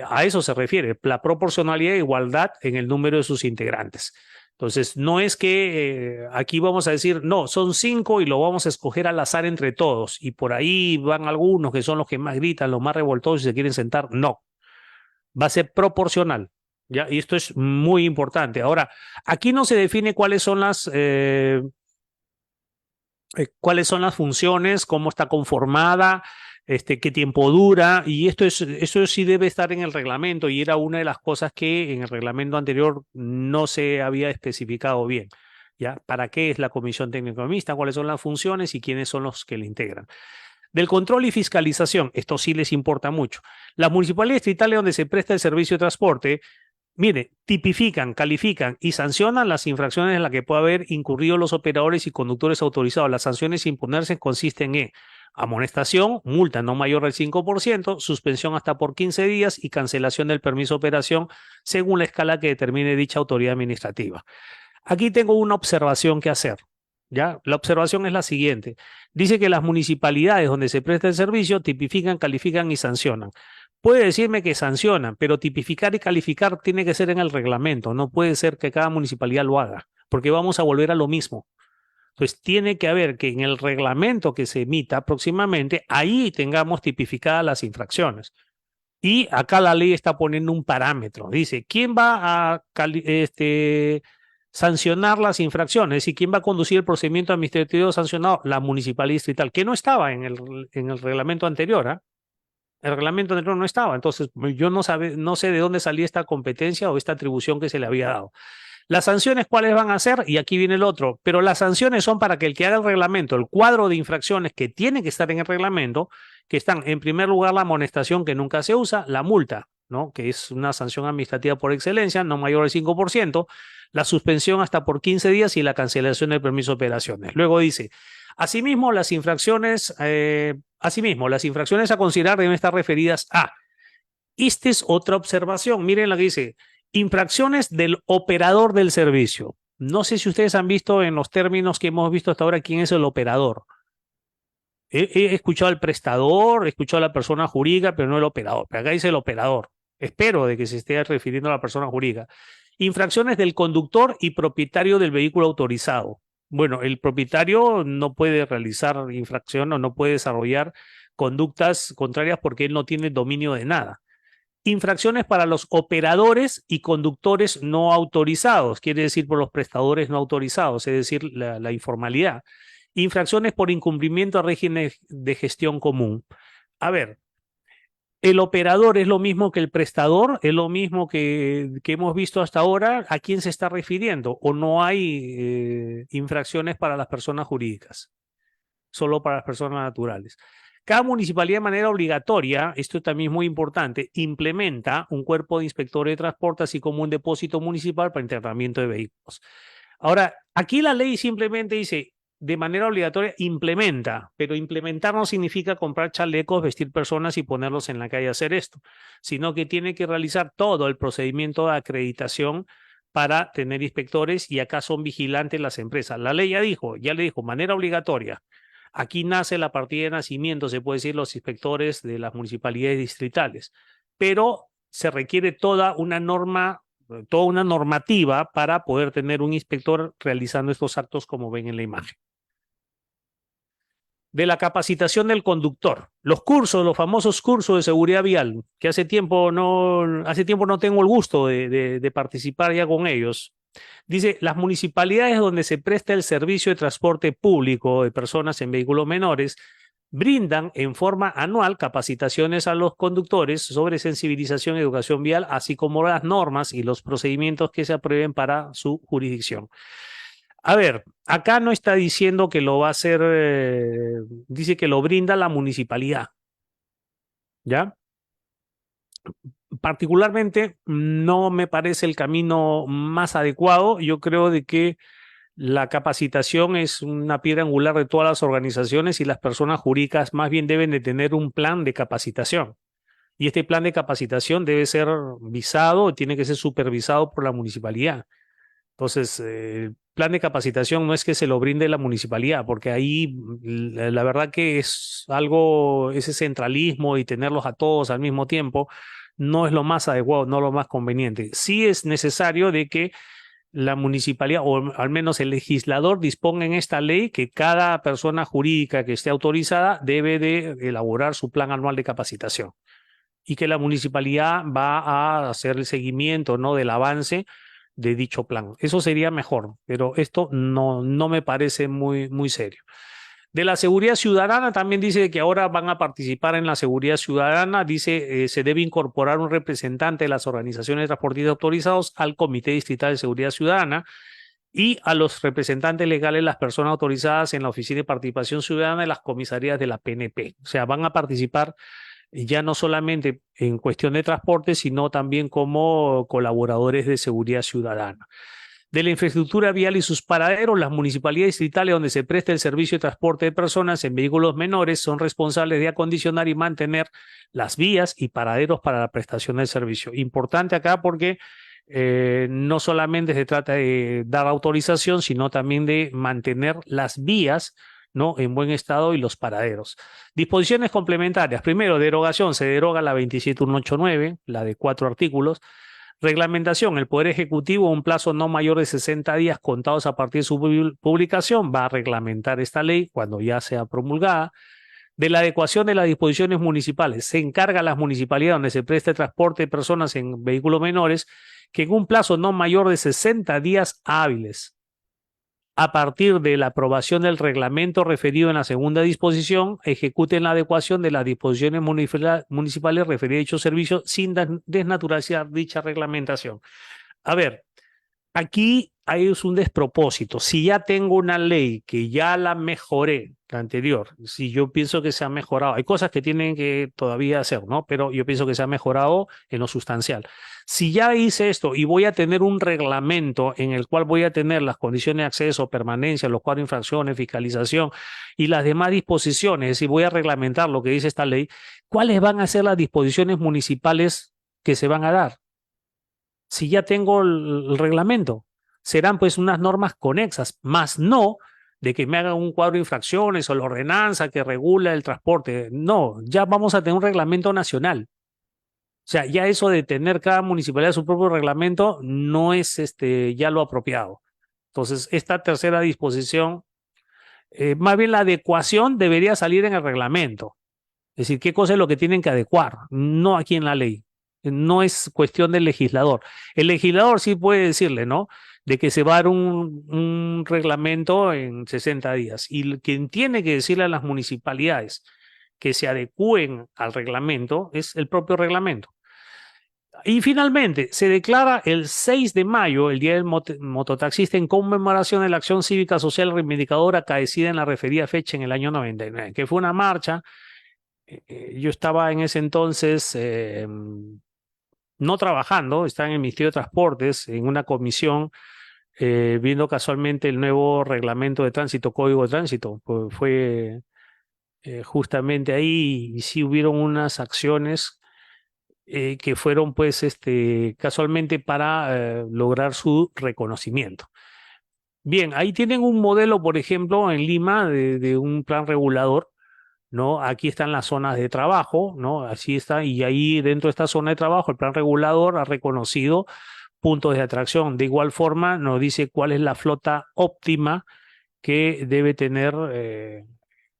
a eso se refiere, la proporcionalidad e igualdad en el número de sus integrantes. Entonces, no es que aquí vamos a decir, no, son 5 y lo vamos a escoger al azar entre todos. Y por ahí van algunos que son los que más gritan, los más revoltosos y se quieren sentar. No, va a ser proporcional. ¿Ya? Y esto es muy importante. Ahora, aquí no se define cuáles son las funciones, cómo está conformada, qué tiempo dura, y eso sí debe estar en el reglamento, y era una de las cosas que en el reglamento anterior no se había especificado bien. ¿Ya? ¿Para qué es la comisión técnico mixta? ¿Cuáles son las funciones y quiénes son los que la integran? Del control y fiscalización, esto sí les importa mucho. Las municipalidades distritales donde se presta el servicio de transporte, mire, tipifican, califican y sancionan las infracciones en las que puede haber incurrido los operadores y conductores autorizados. Las sanciones a imponerse consisten en amonestación, multa no mayor del 5%, suspensión hasta por 15 días y cancelación del permiso de operación según la escala que determine dicha autoridad administrativa. Aquí tengo una observación que hacer. ¿Ya? La observación es la siguiente. Dice que las municipalidades donde se presta el servicio tipifican, califican y sancionan. Puede decirme que sancionan, pero tipificar y calificar tiene que ser en el reglamento. No puede ser que cada municipalidad lo haga, porque vamos a volver a lo mismo. Entonces, tiene que haber que en el reglamento que se emita próximamente, ahí tengamos tipificadas las infracciones. Y acá la ley está poniendo un parámetro. Dice, ¿quién va a sancionar las infracciones. ¿Y quién va a conducir el procedimiento administrativo sancionado? La municipalidad distrital, que no estaba en el reglamento anterior, ¿ah? El reglamento anterior no estaba, entonces yo no sé de dónde salía esta competencia o esta atribución que se le había dado. Las sanciones, ¿cuáles van a ser? Y aquí viene el otro, pero las sanciones son para que el que haga el reglamento, el cuadro de infracciones que tiene que estar en el reglamento, que están en primer lugar la amonestación que nunca se usa, la multa, ¿no? Que es una sanción administrativa por excelencia, no mayor al 5%, la suspensión hasta por 15 días y la cancelación del permiso de operaciones. Luego dice, asimismo, las infracciones a considerar deben estar referidas a. Esta es otra observación. Miren lo que dice. Infracciones del operador del servicio. No sé si ustedes han visto en los términos que hemos visto hasta ahora quién es el operador. He escuchado al prestador, he escuchado a la persona jurídica, pero no el operador. Pero acá dice el operador. Espero de que se esté refiriendo a la persona jurídica. Infracciones del conductor y propietario del vehículo autorizado. Bueno, el propietario no puede realizar infracción o no puede desarrollar conductas contrarias porque él no tiene dominio de nada. Infracciones para los operadores y conductores no autorizados, quiere decir por los prestadores no autorizados, es decir, la informalidad. Infracciones por incumplimiento a régimen de gestión común. A ver, el operador es lo mismo que el prestador, es lo mismo que hemos visto hasta ahora. ¿A quién se está refiriendo? ¿O no hay infracciones para las personas jurídicas? Solo para las personas naturales. Cada municipalidad de manera obligatoria, esto también es muy importante, implementa un cuerpo de inspectores de transporte, así como un depósito municipal para internamiento de vehículos. Ahora, aquí la ley simplemente dice, de manera obligatoria, implementa, pero implementar no significa comprar chalecos, vestir personas y ponerlos en la calle a hacer esto, sino que tiene que realizar todo el procedimiento de acreditación para tener inspectores y acá son vigilantes las empresas. La ley ya le dijo, manera obligatoria. Aquí nace la partida de nacimiento, se puede decir, los inspectores de las municipalidades distritales, pero se requiere toda una normativa para poder tener un inspector realizando estos actos como ven en la imagen. De la capacitación del conductor. Los cursos, los famosos cursos de seguridad vial, que hace tiempo no tengo el gusto de participar ya con ellos. Dice, las municipalidades donde se presta el servicio de transporte público de personas en vehículos menores brindan en forma anual capacitaciones a los conductores sobre sensibilización y educación vial, así como las normas y los procedimientos que se aprueben para su jurisdicción. A ver, acá no está diciendo que lo va a hacer, dice que lo brinda la municipalidad. ¿Ya? Particularmente no me parece el camino más adecuado. Yo creo de que la capacitación es una piedra angular de todas las organizaciones y las personas jurídicas más bien deben de tener un plan de capacitación. Y este plan de capacitación debe ser visado, tiene que ser supervisado por la municipalidad. Entonces, el plan de capacitación no es que se lo brinde la municipalidad, porque ahí la verdad que es algo, ese centralismo y tenerlos a todos al mismo tiempo no es lo más adecuado, no lo más conveniente. Sí es necesario de que la municipalidad o al menos el legislador disponga en esta ley que cada persona jurídica que esté autorizada debe de elaborar su plan anual de capacitación y que la municipalidad va a hacer el seguimiento, ¿no?, del avance de dicho plan. Eso sería mejor, pero esto no me parece muy serio. De la seguridad ciudadana también dice que ahora van a participar en la seguridad ciudadana. Dice se debe incorporar un representante de las organizaciones de transportistas autorizados al Comité Distrital de Seguridad Ciudadana y a los representantes legales, las personas autorizadas en la Oficina de Participación Ciudadana y las comisarías de la PNP. O sea, van a participar ya no solamente en cuestión de transporte, sino también como colaboradores de seguridad ciudadana. De la infraestructura vial y sus paraderos, las municipalidades distritales donde se presta el servicio de transporte de personas en vehículos menores son responsables de acondicionar y mantener las vías y paraderos para la prestación del servicio. Importante acá porque no solamente se trata de dar autorización, sino también de mantener las vías, ¿no?, en buen estado y los paraderos. Disposiciones complementarias. Primero, derogación. Se deroga la 27189, la de 4 artículos. Reglamentación. El Poder Ejecutivo, un plazo no mayor de 60 días contados a partir de su publicación, va a reglamentar esta ley cuando ya sea promulgada. de la adecuación de las disposiciones municipales. Se encarga a las municipalidades donde se preste transporte de personas en vehículos menores que en un plazo no mayor de 60 días hábiles a partir de la aprobación del reglamento referido en la segunda disposición, ejecuten la adecuación de las disposiciones municipales referidas a dicho servicio sin desnaturalizar dicha reglamentación. A ver, aquí hay un despropósito. Si ya tengo una ley que ya la mejoré, la anterior, si yo pienso que se ha mejorado, hay cosas que tienen que todavía hacer, ¿no? Pero yo pienso que se ha mejorado en lo sustancial. Si ya hice esto y voy a tener un reglamento en el cual voy a tener las condiciones de acceso, permanencia, los cuadros de infracciones, fiscalización y las demás disposiciones, es decir, voy a reglamentar lo que dice esta ley, ¿cuáles van a ser las disposiciones municipales que se van a dar? Si ya tengo el reglamento, serán pues unas normas conexas, más no de que me hagan un cuadro de infracciones o la ordenanza que regula el transporte. No, ya vamos a tener un reglamento nacional. O sea, ya eso de tener cada municipalidad su propio reglamento no es ya lo apropiado. Entonces, esta tercera disposición, más bien la adecuación debería salir en el reglamento. Es decir, qué cosa es lo que tienen que adecuar, no aquí en la ley. No es cuestión del legislador. El legislador sí puede decirle, ¿no? De que se va a dar un reglamento en 60 días. Y quien tiene que decirle a las municipalidades que se adecúen al reglamento es el propio reglamento. Y finalmente, se declara el 6 de mayo, el Día del Mototaxista, en conmemoración de la acción cívica social reivindicadora acaecida en la referida fecha en el año 99, que fue una marcha. Yo estaba en ese entonces no trabajando, estaba en el Ministerio de Transportes, en una comisión, viendo casualmente el nuevo reglamento de tránsito, Código de Tránsito. Pues fue justamente ahí y sí hubieron unas acciones que fueron pues casualmente para lograr su reconocimiento. Bien, ahí tienen un modelo, por ejemplo, en Lima de un plan regulador, ¿no? Aquí están las zonas de trabajo, ¿no? Así está, y ahí dentro de esta zona de trabajo el plan regulador ha reconocido puntos de atracción. De igual forma nos dice cuál es la flota óptima que debe tener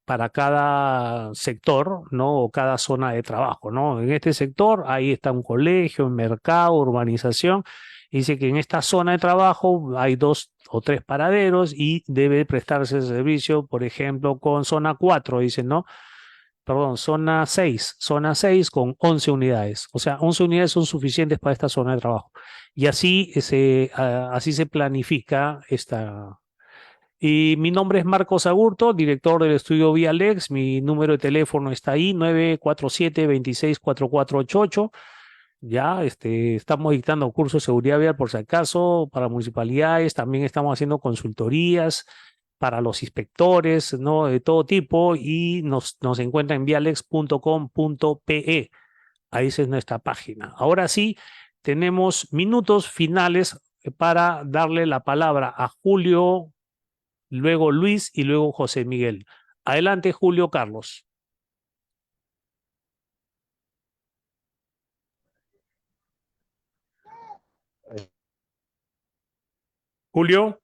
para cada sector, ¿no? O cada zona de trabajo, ¿no? En este sector, ahí está un colegio, un mercado, urbanización. Dice que en esta zona de trabajo hay 2 o 3 paraderos y debe prestarse servicio, por ejemplo, con zona 4, dicen, ¿no? Perdón, zona 6 con 11 unidades. O sea, 11 unidades son suficientes para esta zona de trabajo. Y así se planifica esta. Y mi nombre es Marcos Agurto, director del estudio Vialex. Mi número de teléfono está ahí, 947-264488. Ya, estamos dictando cursos de seguridad vial por si acaso para municipalidades. También estamos haciendo consultorías para los inspectores, ¿no? De todo tipo y nos encuentran en vialex.com.pe. Ahí es nuestra página. Ahora sí, tenemos minutos finales para darle la palabra a Julio, luego Luis y luego José Miguel. Adelante, Julio Carlos. Julio.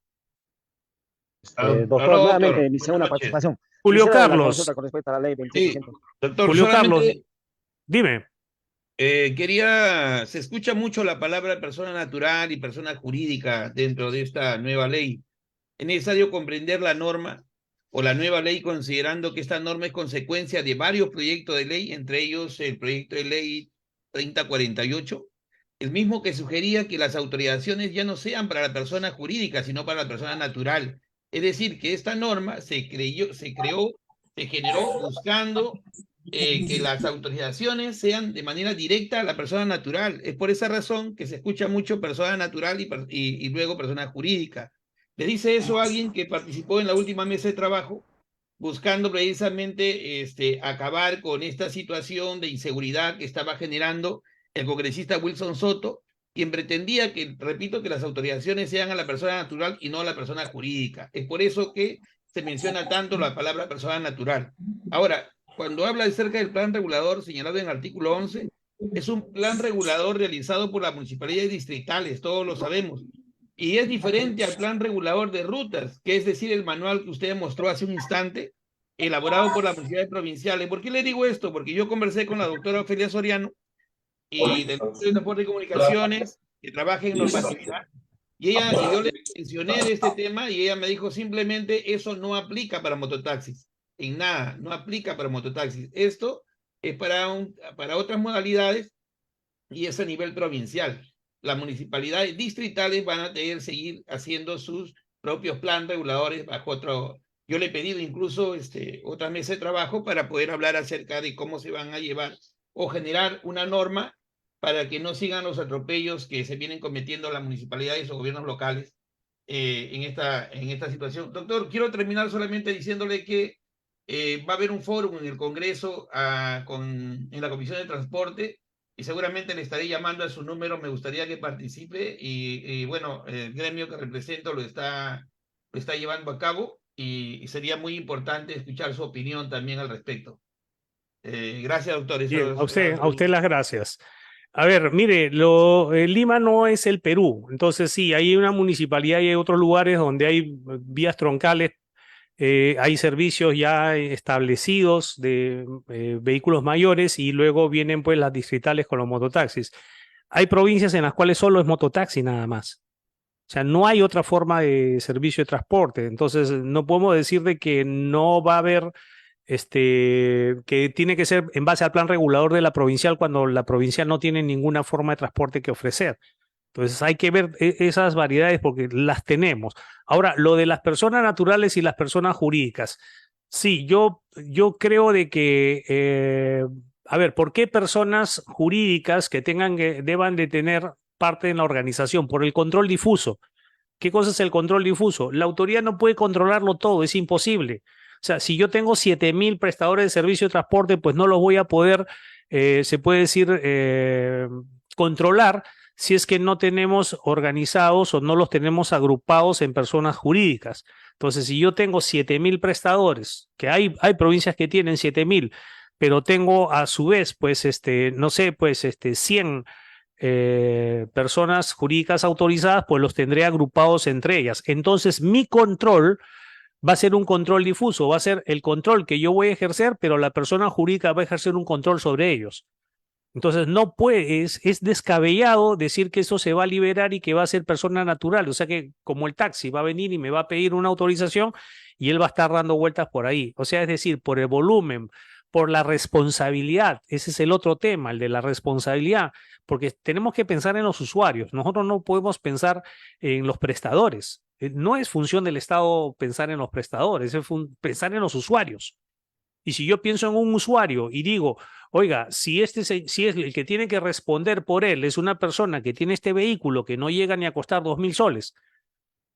Doctor, Aló, nuevamente doctor. mi Buenas segunda noches. participación. Julio Quisiera la Carlos. consulta con respecto a la ley Sí, 2800. doctor, Julio Carlos, solamente dime. se escucha mucho la palabra persona natural y persona jurídica dentro de esta nueva ley. Es necesario comprender la norma o la nueva ley considerando que esta norma es consecuencia de varios proyectos de ley, entre ellos el proyecto de ley 3048, el mismo que sugería que las autorizaciones ya no sean para la persona jurídica, sino para la persona natural. Es decir, que esta norma se generó buscando que las autorizaciones sean de manera directa a la persona natural. Es por esa razón que se escucha mucho persona natural y luego persona jurídica. Le dice eso a alguien que participó en la última mesa de trabajo, buscando precisamente acabar con esta situación de inseguridad que estaba generando el congresista Wilson Soto, quien pretendía que, repito, que las autorizaciones sean a la persona natural y no a la persona jurídica. Es por eso que se menciona tanto la palabra persona natural. Ahora, cuando habla acerca del plan regulador señalado en el artículo 11, es un plan regulador realizado por las municipalidades distritales, todos lo sabemos, y es diferente al plan regulador de rutas, que es decir, el manual que usted mostró hace un instante, elaborado por las universidades provinciales. ¿Por qué le digo esto? Porque yo conversé con la doctora Ofelia Soriano y del Ministerio de Transporte y Comunicaciones, que trabaja en normatividad, y yo le mencioné de este tema y ella me dijo simplemente eso no aplica para mototaxis, en nada, no aplica para mototaxis. Esto es para otras modalidades y es a nivel provincial. Las municipalidades distritales van a tener que seguir haciendo sus propios planes reguladores bajo otro. Yo le he pedido incluso otra mesa de trabajo para poder hablar acerca de cómo se van a llevar o generar una norma para que no sigan los atropellos que se vienen cometiendo las municipalidades o gobiernos locales en esta situación. Doctor, quiero terminar solamente diciéndole que va a haber un foro en el Congreso en la Comisión de Transporte y seguramente le estaré llamando a su número, me gustaría que participe y bueno, el gremio que represento lo está llevando a cabo y sería muy importante escuchar su opinión también al respecto. Gracias, doctor. Bien, a usted las gracias. A ver, mire, Lima no es el Perú, entonces sí, hay una municipalidad y hay otros lugares donde hay vías troncales, hay servicios ya establecidos de vehículos mayores y luego vienen pues las distritales con los mototaxis. Hay provincias en las cuales solo es mototaxi nada más. O sea, no hay otra forma de servicio de transporte, entonces no podemos decir de que no va a haber que tiene que ser en base al plan regulador de la provincial cuando la provincial no tiene ninguna forma de transporte que ofrecer. Entonces hay que ver esas variedades porque las tenemos. Ahora, lo de las personas naturales y las personas jurídicas. Sí, yo creo de que, a ver, ¿por qué personas jurídicas que deban de tener parte en la organización? Por el control difuso. ¿Qué cosa es el control difuso? La autoridad no puede controlarlo todo, es imposible. O sea, si yo tengo 7.000 prestadores de servicio de transporte, pues no los voy a poder, se puede decir, controlar si es que no tenemos organizados o no los tenemos agrupados en personas jurídicas. Entonces, si yo tengo 7.000 prestadores, que hay provincias que tienen 7.000, pero tengo a su vez, pues, no sé, pues, 100 personas jurídicas autorizadas, pues los tendré agrupados entre ellas. Entonces, mi control va a ser un control difuso, va a ser el control que yo voy a ejercer, pero la persona jurídica va a ejercer un control sobre ellos. Entonces, no puedes, es descabellado decir que eso se va a liberar y que va a ser persona natural. O sea que como el taxi va a venir y me va a pedir una autorización y él va a estar dando vueltas por ahí. O sea, es decir, por el volumen, por la responsabilidad. Ese es el otro tema, el de la responsabilidad, porque tenemos que pensar en los usuarios. Nosotros no podemos pensar en los prestadores. No es función del Estado pensar en los prestadores, es pensar en los usuarios. Y si yo pienso en un usuario y digo, oiga, si es el que tiene que responder por él, es una persona que tiene este vehículo que no llega ni a costar 2.000 soles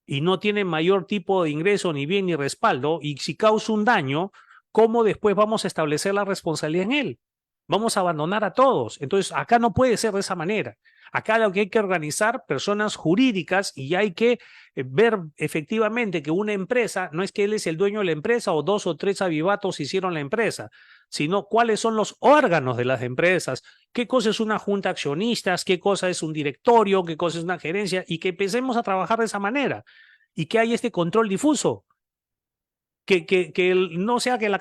y no tiene mayor tipo de ingreso, ni bien ni respaldo, y si causa un daño, ¿cómo después vamos a establecer la responsabilidad en él? Vamos a abandonar a todos. Entonces, acá no puede ser de esa manera. Acá lo que hay que organizar personas jurídicas y hay que ver efectivamente que una empresa, no es que él es el dueño de la empresa o 2 o 3 avivatos hicieron la empresa, sino cuáles son los órganos de las empresas, qué cosa es una junta de accionistas, qué cosa es un directorio, qué cosa es una gerencia y que empecemos a trabajar de esa manera y que hay este control difuso. Que no sea que la